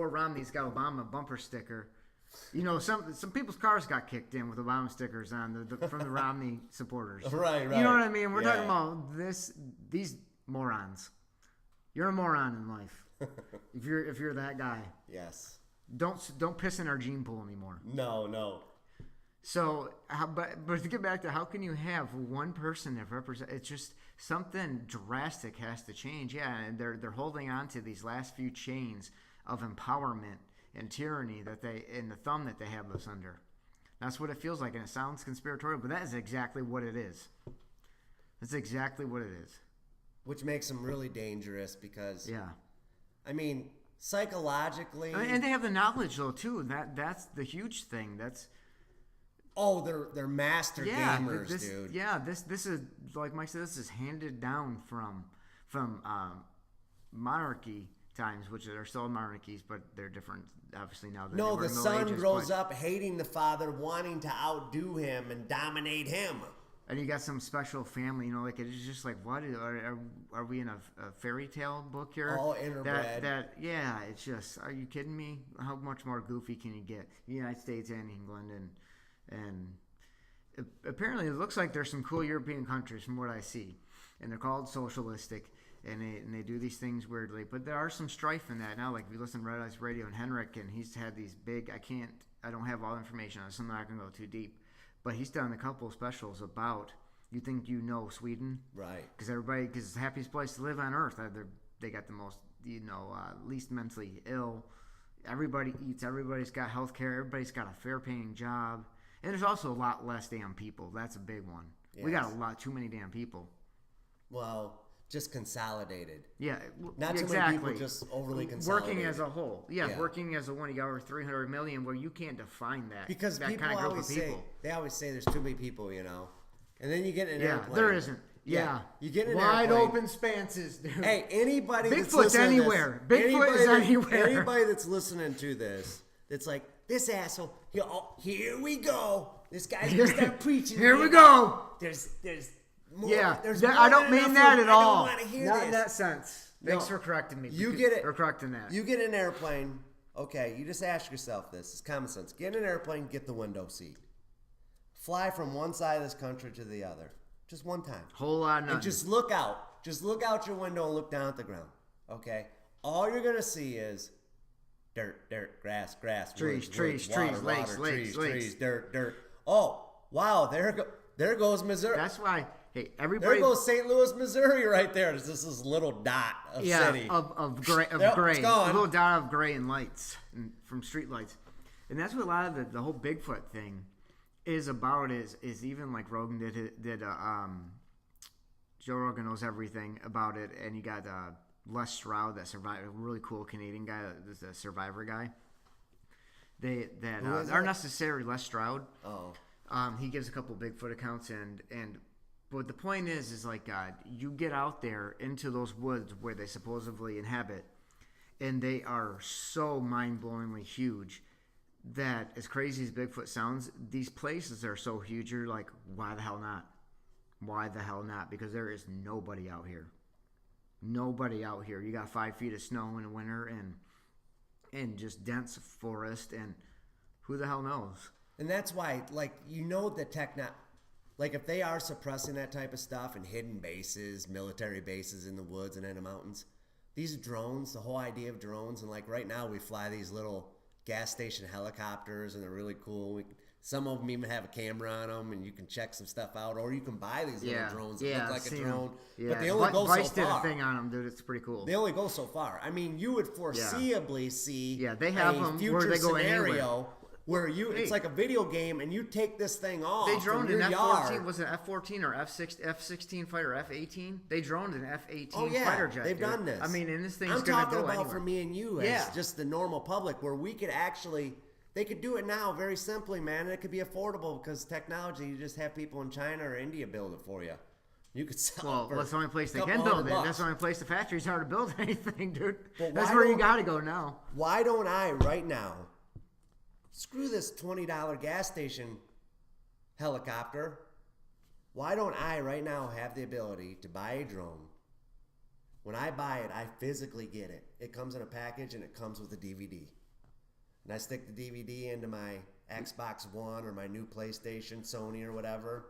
Speaker 2: Romney's got Obama bumper sticker. Some people's cars got kicked in with Obama stickers on from the Romney supporters.
Speaker 3: Right.
Speaker 2: You know what I mean? We're talking about these morons. You're a moron in life. if you're that guy.
Speaker 3: Yes.
Speaker 2: Don't piss in our gene pool anymore.
Speaker 3: No.
Speaker 2: So, but to get back to how can you have one person that represents? It's just something drastic has to change. Yeah, and they're holding on to these last few chains of empowerment and tyranny and the thumb that they have us under. That's what it feels like, and it sounds conspiratorial, but that is exactly what it is. That's exactly what it is.
Speaker 3: Which makes them really dangerous because,
Speaker 2: yeah,
Speaker 3: I mean, psychologically,
Speaker 2: and they have the knowledge though too. That's the huge thing.
Speaker 3: They're master gamers, dude.
Speaker 2: Yeah, this is, like Mike said, this is handed down from monarchy times, which are still monarchies, but they're different, obviously, now.
Speaker 3: No, the son grows up hating the father, wanting to outdo him and dominate him.
Speaker 2: And you got some special family, like it's just like, what are we in a fairy tale book here?
Speaker 3: All interbred.
Speaker 2: Yeah, it's just, are you kidding me? How much more goofy can you get? The United States and England, and apparently it looks like there's some cool European countries from what I see, and they're called socialistic, and they do these things weirdly. But there are some strife in that now. Like if you listen to Red Ice Radio and Henrik, and he's had these big. I don't have all the information on it, so I'm not going to go too deep. But he's done a couple of specials about, you think Sweden?
Speaker 3: Right.
Speaker 2: Because it's the happiest place to live on earth. They got the most, least mentally ill. Everybody eats. Everybody's got health care. Everybody's got a fair paying job. And there's also a lot less damn people. That's a big one. Yes. We got too many damn people.
Speaker 3: Well, just consolidated.
Speaker 2: Yeah.
Speaker 3: Not too many people, just overly consolidated.
Speaker 2: Working as a whole. Yeah, working as a one. You got over 300 million where you can't define that.
Speaker 3: Because
Speaker 2: that
Speaker 3: people
Speaker 2: kind of group
Speaker 3: always
Speaker 2: of people.
Speaker 3: they always say there's too many people, And then you get in an airplane.
Speaker 2: There isn't. Yeah.
Speaker 3: You get in an
Speaker 2: wide
Speaker 3: airplane.
Speaker 2: open spances, dude.
Speaker 3: Hey, anybody that's
Speaker 2: Bigfoot's
Speaker 3: listening
Speaker 2: anywhere.
Speaker 3: To this,
Speaker 2: Bigfoot is anywhere.
Speaker 3: Anybody that's listening to this, it's like, this asshole, here we go. This guy's going to start preaching.
Speaker 2: Here we go.
Speaker 3: There's more.
Speaker 2: Yeah.
Speaker 3: There's
Speaker 2: I don't mean that at all.
Speaker 3: I don't want to hear
Speaker 2: Not
Speaker 3: this.
Speaker 2: in that sense. Thanks for correcting me.
Speaker 3: You get it.
Speaker 2: For correcting that.
Speaker 3: You get in an airplane. Okay, you just ask yourself this. It's common sense. Get in an airplane, get the window seat. Fly from one side of this country to the other. Just one time.
Speaker 2: Whole lot of nothing.
Speaker 3: And just look out. Just look out your window and look down at the ground. Okay? All you're going to see is dirt, grass,
Speaker 2: trees,
Speaker 3: woods,
Speaker 2: trees,
Speaker 3: water,
Speaker 2: lakes,
Speaker 3: trees, dirt. Oh, wow, there goes Missouri.
Speaker 2: That's why, hey, everybody.
Speaker 3: There goes St. Louis, Missouri right there. There's just this little dot of city.
Speaker 2: of gray.
Speaker 3: It's gone.
Speaker 2: A little dot of gray and lights from street lights. And that's what a lot of the whole Bigfoot thing is about, is even like Rogan did Joe Rogan knows everything about it, and you got Les Stroud, that survived, a really cool Canadian guy, the Survivor guy. Aren't necessarily Les Stroud.
Speaker 3: Oh.
Speaker 2: He gives a couple Bigfoot accounts, but the point is like, you get out there into those woods where they supposedly inhabit, and they are so mind-blowingly huge that, as crazy as Bigfoot sounds, these places are so huge, you're like, why the hell not? Why the hell not? Because there is nobody out here. Nobody out here. You got 5 feet of snow in the winter and just dense forest, and who the hell knows?
Speaker 3: And that's why, like, like, if they are suppressing that type of stuff and hidden bases, military bases in the woods and in the mountains, these drones, the whole idea of drones, and like right now we fly these little gas station helicopters, and they're really cool. Some of them even have a camera on them, and you can check some stuff out, or you can buy these little drones that look like a drone.
Speaker 2: Yeah.
Speaker 3: But they only go
Speaker 2: Vice
Speaker 3: so far.
Speaker 2: did a thing on them, dude. It's pretty cool.
Speaker 3: They only go so far. I mean, you would foreseeably see
Speaker 2: they have
Speaker 3: a
Speaker 2: them
Speaker 3: future
Speaker 2: where they go
Speaker 3: scenario
Speaker 2: anywhere.
Speaker 3: where it's like a video game, and you take this thing off.
Speaker 2: They droned
Speaker 3: from your
Speaker 2: an F-14.
Speaker 3: yard.
Speaker 2: Was it F-14 or F-16 fighter? F-18? They droned an F-18
Speaker 3: Oh yeah,
Speaker 2: fighter jet.
Speaker 3: they've done this.
Speaker 2: I mean, and this thing's
Speaker 3: I'm
Speaker 2: gonna
Speaker 3: talking
Speaker 2: go
Speaker 3: about
Speaker 2: anywhere.
Speaker 3: for me and you as just the normal public, where we could actually. They could do it now very simply, man, and it could be affordable because technology. You just have people in China or India build it for you. You could sell it for
Speaker 2: that's the only place they
Speaker 3: $200
Speaker 2: can build it.
Speaker 3: bucks.
Speaker 2: That's the only place the factories are to build anything, dude.
Speaker 3: But
Speaker 2: That's
Speaker 3: why
Speaker 2: where you
Speaker 3: don't-
Speaker 2: got to go now.
Speaker 3: Why don't I right now? Screw this $20 gas station helicopter. Why don't I right now have the ability to buy a drone? When I buy it, I physically get it. It comes in a package and it comes with a DVD. And I stick the DVD into my Xbox One or my new PlayStation, Sony or whatever.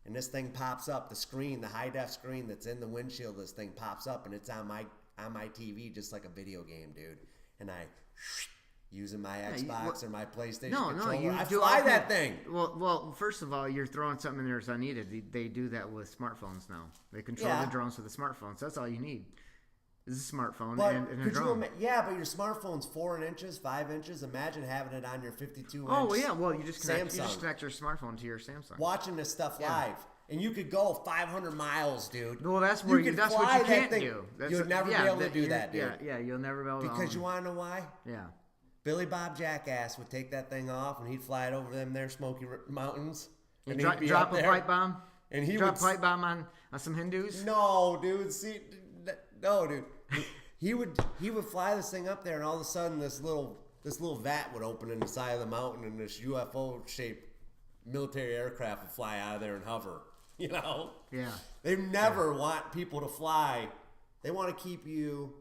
Speaker 3: And this thing pops up, the screen, the high-def screen that's in the windshield, this thing pops up and it's on my TV just like a video game, dude. And I, using my Xbox or my PlayStation controller, I fly that thing.
Speaker 2: Well, first of all, you're throwing something in there that's unneeded. They do that with smartphones now. They control the drones with the smartphones. That's all you need. Is a smartphone and a drone.
Speaker 3: But your smartphone's 4 inches, 5 inches. Imagine having it on your 52-inch.
Speaker 2: Oh yeah, well you just connect
Speaker 3: Samsung.
Speaker 2: your smartphone to your Samsung.
Speaker 3: Watching this stuff live, and you could go 500 miles, dude.
Speaker 2: Well, that's where that's what you can't do.
Speaker 3: You'll never be able to do that, dude.
Speaker 2: Yeah, you'll never be able to.
Speaker 3: Because you want to know why?
Speaker 2: Yeah.
Speaker 3: Billy Bob Jackass would take that thing off, and he'd fly it over them there Smoky Mountains.
Speaker 2: And drop a pipe bomb.
Speaker 3: And he
Speaker 2: drop
Speaker 3: would
Speaker 2: a pipe bomb on some Hindus.
Speaker 3: No, dude. No, dude. He would fly this thing up there, and all of a sudden this little vat would open in the side of the mountain, and this UFO-shaped military aircraft would fly out of there and hover. You know?
Speaker 2: Yeah.
Speaker 3: They never want people to fly. They want to keep you.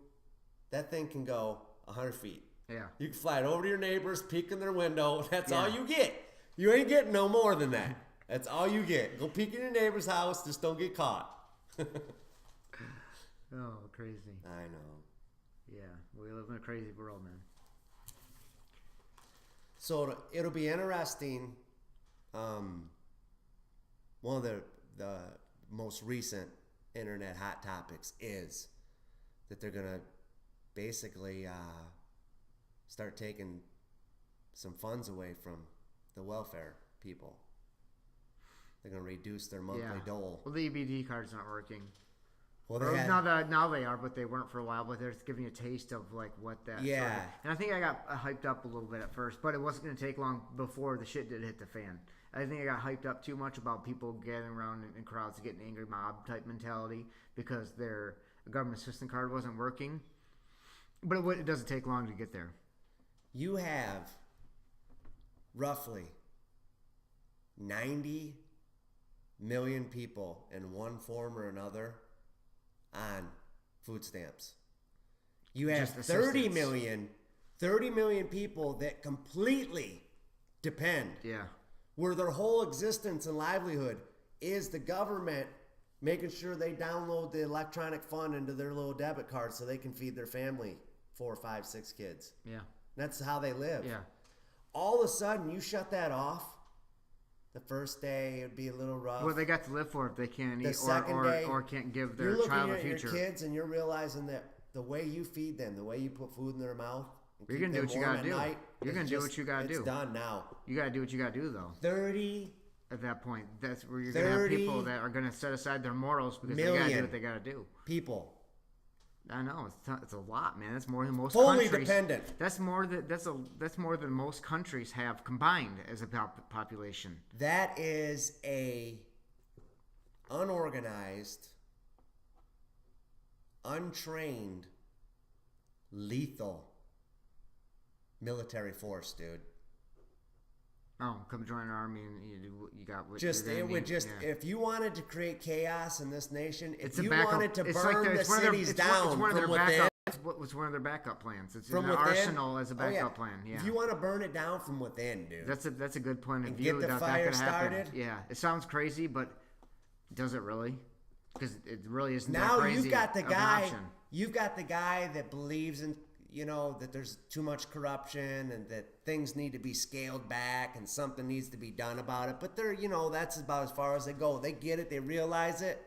Speaker 3: That thing can go 100 feet.
Speaker 2: Yeah.
Speaker 3: You can fly it over to your neighbors, peek in their window. That's all you get. You ain't getting no more than that. That's all you get. Go peek in your neighbor's house. Just don't get caught.
Speaker 2: Oh, crazy.
Speaker 3: I know.
Speaker 2: Yeah, we live in a crazy world, man.
Speaker 3: So it'll be interesting. One of the most recent internet hot topics is that they're going to basically start taking some funds away from the welfare people. They're going to reduce their monthly dole.
Speaker 2: Well, the EBT card's not working.
Speaker 3: Well,
Speaker 2: now they are, but they weren't for a while. But they're just giving you a taste of like what that.
Speaker 3: Yeah.
Speaker 2: Sort of, and I think I got hyped up a little bit at first, but it wasn't going to take long before the shit did hit the fan. I think I got hyped up too much about people gathering around in crowds, getting angry mob type mentality because their government assistance card wasn't working. But it doesn't take long to get there.
Speaker 3: You have roughly 90 million people in one form or another on food stamps. You have 30 million people that completely depend.
Speaker 2: Yeah.
Speaker 3: Where their whole existence and livelihood is the government making sure they download the electronic fund into their little debit card so they can feed their family 4, 5, 6 kids.
Speaker 2: Yeah.
Speaker 3: That's how they live.
Speaker 2: Yeah.
Speaker 3: All of a sudden, you shut that off. The first day, it'd be a little rough.
Speaker 2: What they got to live for if they can't
Speaker 3: The
Speaker 2: eat
Speaker 3: second day,
Speaker 2: or can't give their
Speaker 3: you're looking
Speaker 2: child a
Speaker 3: at
Speaker 2: future.
Speaker 3: your kids and you're realizing that the way you feed them, the way you put food in their mouth, and
Speaker 2: You're
Speaker 3: keep
Speaker 2: gonna do
Speaker 3: them
Speaker 2: what you
Speaker 3: warm
Speaker 2: gotta
Speaker 3: at
Speaker 2: do.
Speaker 3: night,
Speaker 2: You're gonna do what you gotta do.
Speaker 3: It's done now.
Speaker 2: You got to do what you got to do, though.
Speaker 3: 30
Speaker 2: At that point, that's where you're going to have people that are going to set aside their morals because they got to do what they got to do.
Speaker 3: people
Speaker 2: I know it's a lot, man. That's more than most
Speaker 3: Fully
Speaker 2: countries.
Speaker 3: dependent.
Speaker 2: That's more than most countries have combined as a population.
Speaker 3: That is a unorganized, untrained, lethal military force, dude.
Speaker 2: Oh, come join our army and you got what
Speaker 3: Just
Speaker 2: you're
Speaker 3: it
Speaker 2: gonna
Speaker 3: would
Speaker 2: need.
Speaker 3: just
Speaker 2: Yeah.
Speaker 3: if you wanted to create chaos in this nation, if
Speaker 2: It's a
Speaker 3: you
Speaker 2: backup.
Speaker 3: wanted to
Speaker 2: It's
Speaker 3: burn
Speaker 2: like
Speaker 3: the cities down
Speaker 2: it's one of their
Speaker 3: from within,
Speaker 2: backup. It's one of their backup plans. It's
Speaker 3: from
Speaker 2: in their
Speaker 3: within,
Speaker 2: arsenal as a backup plan. Yeah.
Speaker 3: If you want to burn it down from within, dude,
Speaker 2: That's a good point of
Speaker 3: and
Speaker 2: view.
Speaker 3: get the
Speaker 2: that
Speaker 3: fire
Speaker 2: could happen.
Speaker 3: started.
Speaker 2: Yeah, it sounds crazy, but does it really? Because it really isn't.
Speaker 3: now
Speaker 2: that crazy
Speaker 3: you've got the
Speaker 2: of an
Speaker 3: guy.
Speaker 2: option.
Speaker 3: You've got the guy that believes in that there's too much corruption and that things need to be scaled back and something needs to be done about it. But they're that's about as far as they go. They get it. They realize it.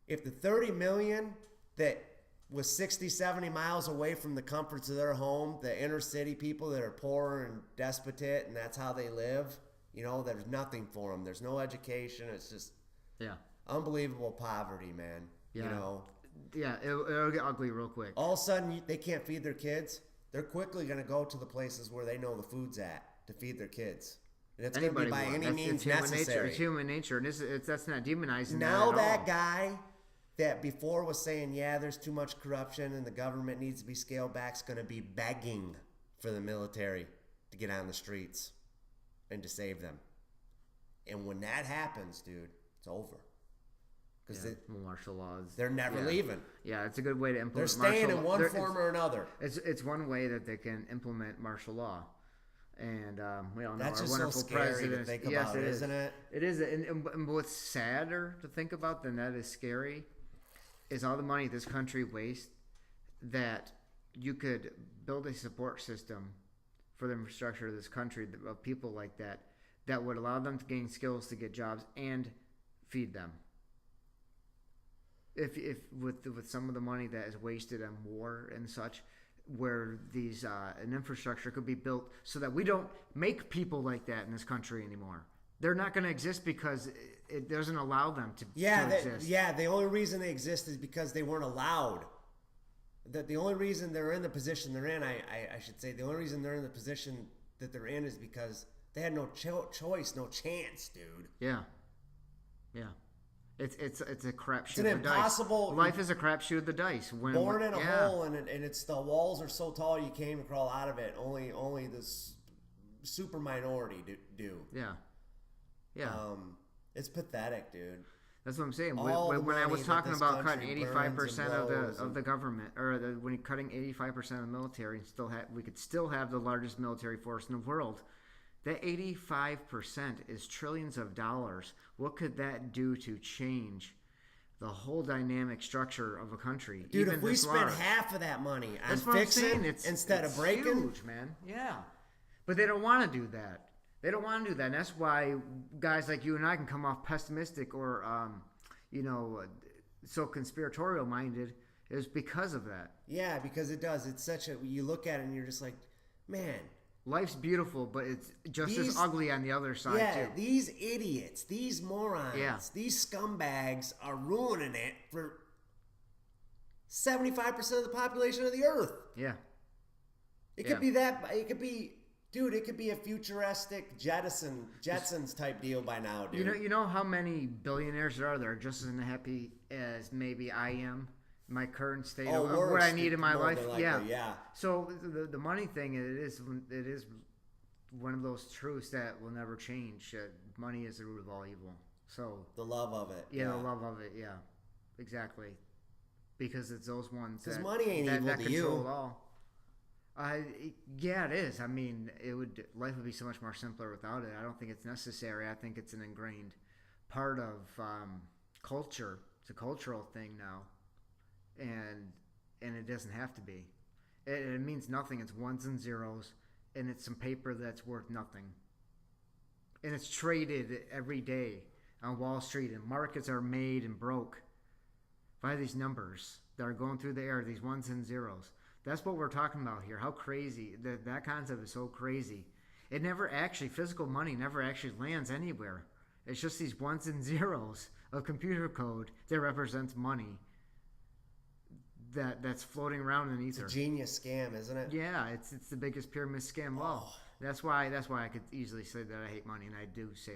Speaker 3: If the 30 million that was 60, 70 miles away from the comforts of their home, the inner city people that are poor and despotate, and that's how they live, there's nothing for them. There's no education. It's just unbelievable poverty, man.
Speaker 2: Yeah. Yeah, it'll get ugly real quick.
Speaker 3: All of a sudden, they can't feed their kids. They're quickly going to go to the places where they know the food's at to feed their kids. And it's going to be by any means necessary.
Speaker 2: It's human nature, and that's not demonizing
Speaker 3: now
Speaker 2: that at all.
Speaker 3: guy that before was saying, there's too much corruption and the government needs to be scaled back is going to be begging for the military to get on the streets and to save them. And when that happens, dude, it's over. Because
Speaker 2: martial laws.
Speaker 3: They're never leaving.
Speaker 2: Yeah, it's a good way to implement.
Speaker 3: They're staying in one form or another.
Speaker 2: It's one way that they can implement martial law, and we all know
Speaker 3: That's
Speaker 2: our
Speaker 3: just
Speaker 2: wonderful
Speaker 3: so scary
Speaker 2: president.
Speaker 3: to think
Speaker 2: Yes,
Speaker 3: about, isn't it?
Speaker 2: It is, and what's sadder to think about than that is scary, is all the money this country wastes that you could build a support system for the infrastructure of this country of people like that would allow them to gain skills to get jobs and feed them. If with some of the money that is wasted on war and such, where these an infrastructure could be built so that we don't make people like that in this country anymore. They're not going to exist because it doesn't allow them to exist.
Speaker 3: The only reason they exist is because they weren't allowed. The only reason they're in the position they're in, I should say, the only reason they're in the position that they're in is because they had no choice, no chance, dude.
Speaker 2: Yeah. It's a crapshoot.
Speaker 3: It's an impossible.
Speaker 2: Life is a crapshoot of the dice.
Speaker 3: Born in a hole, and it's the walls are so tall you can't even crawl out of it. Only the super minority do.
Speaker 2: Yeah.
Speaker 3: It's pathetic, dude.
Speaker 2: That's what I'm saying. When I was talking about cutting 85% of the government, when you're cutting 85% of the military, we could still have the largest military force in the world. That 85% is trillions of dollars. What could that do to change the whole dynamic structure of a country?
Speaker 3: Dude,
Speaker 2: even
Speaker 3: if we spend half of that money on fixing instead of breaking,
Speaker 2: huge, man. Yeah, but they don't want to do that. They don't want to do that, and that's why guys like you and I can come off pessimistic or, so conspiratorial minded. Is because of that.
Speaker 3: Yeah, because it does. It's such a. You look at it and you're just like, man.
Speaker 2: Life's beautiful, but it's just as ugly on the other side, too.
Speaker 3: Yeah, these idiots, these morons, these scumbags are ruining it for 75% of the population of the earth.
Speaker 2: Yeah.
Speaker 3: It could be that. It could be, dude, it could be a futuristic Jetsons type deal by now, dude.
Speaker 2: You know how many billionaires there are that are just as unhappy as maybe I am? My current state of what I need in my life.
Speaker 3: Yeah.
Speaker 2: So the money thing, it is one of those truths that will never change. Money is the root of all evil. So
Speaker 3: the love of it.
Speaker 2: Yeah, the love of it. Yeah, exactly. Because it's those ones.
Speaker 3: Because money ain't evil
Speaker 2: that
Speaker 3: to
Speaker 2: control
Speaker 3: you.
Speaker 2: It all. Yeah, it is. I mean, life would be so much more simpler without it. I don't think it's necessary. I think it's an ingrained part of culture. It's a cultural thing now. And it doesn't have to be. It means nothing. It's ones and zeros, and it's some paper that's worth nothing. And it's traded every day on Wall Street, and markets are made and broke by these numbers that are going through the air, these ones and zeros. That's what we're talking about here. How crazy. That concept is so crazy. Physical money never actually lands anywhere. It's just these ones and zeros of computer code that represents money. that's floating around in the ether.
Speaker 3: It's a genius scam, isn't it?
Speaker 2: Yeah, it's the biggest pyramid scam of all. That's why I could easily say that I hate money, and I do say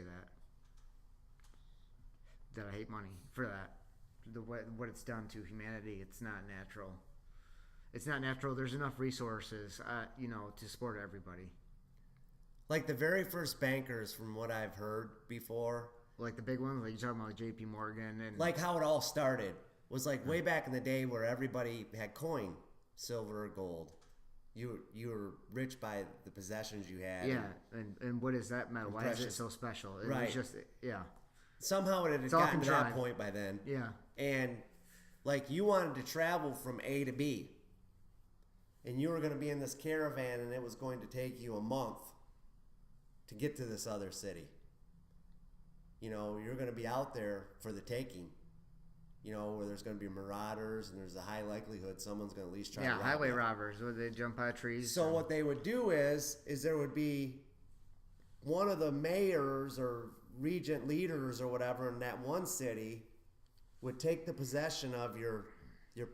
Speaker 2: that I hate money for that. What it's done to humanity, it's not natural. It's not natural. There's enough resources, to support everybody.
Speaker 3: Like the very first bankers, from what I've heard before,
Speaker 2: Like the big ones, like you're talking about like J.P. Morgan and
Speaker 3: like how it all started was like way back in the day where everybody had coin, silver, gold. You were rich by the possessions you had.
Speaker 2: yeah, and what is that metal? Why is it so special? It was just
Speaker 3: Somehow it had
Speaker 2: all
Speaker 3: gotten to that
Speaker 2: contrived.
Speaker 3: point by then.
Speaker 2: Yeah.
Speaker 3: And like you wanted to travel from A to B, and you were going to be in this caravan, and it was going to take you a month to get to this other city. You're going to be out there for the taking. Where there's going to be marauders, and there's a high likelihood someone's going to at least try to rob
Speaker 2: highway
Speaker 3: you.
Speaker 2: robbers. Would they jump out of trees?
Speaker 3: So what they would do is there would be one of the mayors or regent leaders or whatever in that one city would take the possession of your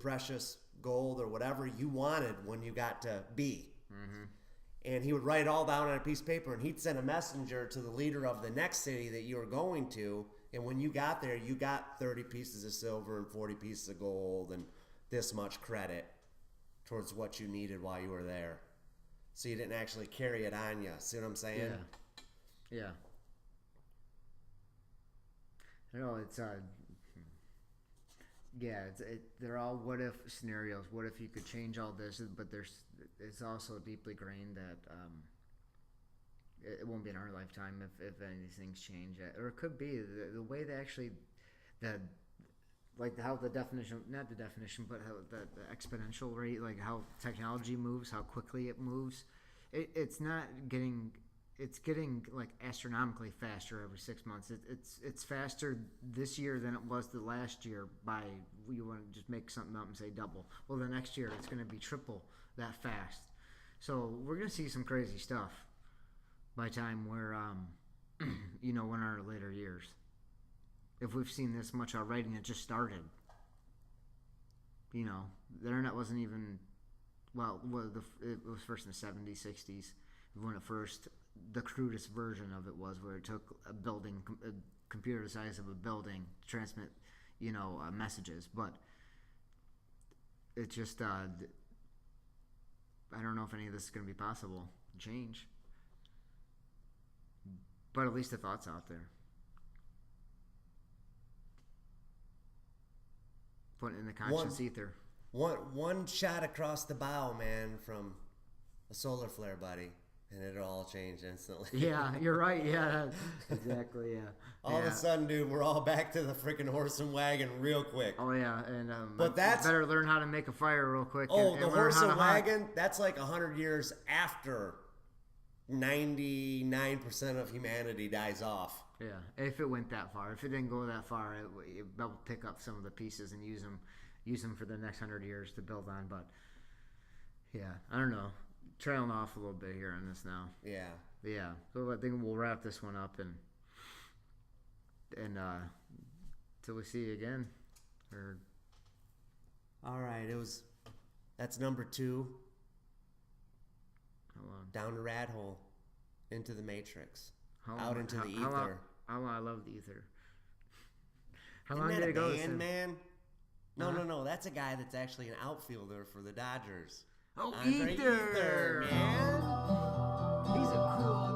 Speaker 3: precious gold or whatever you wanted when you got to B. Mm-hmm. And he would write it all down on a piece of paper, and he'd send a messenger to the leader of the next city that you were going to. And when you got there, you got 30 pieces of silver and 40 pieces of gold and this much credit towards what you needed while you were there. So you didn't actually carry it on you. See what I'm saying?
Speaker 2: Yeah. It's they're all what if scenarios. What if you could change all this? But it's also deeply grained that it won't be in our lifetime if any of these things change. Or it could be the way they actually how the definition, not the definition, but how the exponential rate, like how technology moves, how quickly it moves. It's getting like astronomically faster every 6 months. It's faster this year than it was the last year by, you want to just make something up and say double. Well, the next year it's going to be triple that fast. So we're going to see some crazy stuff by time we're, in our later years. If we've seen this much already and it just started. The internet wasn't even, it was first in the 70s, 60s. When it first, the crudest version of it was where it took a building, a computer the size of a building to transmit, messages. But it just, I don't know if any of this is going to be possible to change. But at least the thought's out there. Put it in the conscious ether.
Speaker 3: One shot across the bow, man, from a solar flare, buddy. And it'll all change instantly.
Speaker 2: Yeah, you're right. Yeah, exactly. Yeah.
Speaker 3: All of a sudden, dude, we're all back to the freaking horse and wagon real quick.
Speaker 2: Oh yeah, and
Speaker 3: but that's
Speaker 2: better learn how to make a fire real quick.
Speaker 3: And the horse and wagon. That's like 100 years after 99% of humanity dies off.
Speaker 2: Yeah, if it went that far. If it didn't go that far, it will pick up some of the pieces and use them for the next 100 years to build on. But yeah, I don't know. Trailing off a little bit here on this now.
Speaker 3: Yeah.
Speaker 2: So I think we'll wrap this one up and till we see you again.
Speaker 3: All right, that's number 2.
Speaker 2: How long?
Speaker 3: Down the rat hole, into the matrix, into the ether.
Speaker 2: How long? I love the ether. How
Speaker 3: Isn't
Speaker 2: long
Speaker 3: that
Speaker 2: did it go?
Speaker 3: band, man? No. That's a guy that's actually an outfielder for the Dodgers.
Speaker 2: Oh,
Speaker 3: Andre
Speaker 2: Ether,
Speaker 3: man.
Speaker 2: He's a cool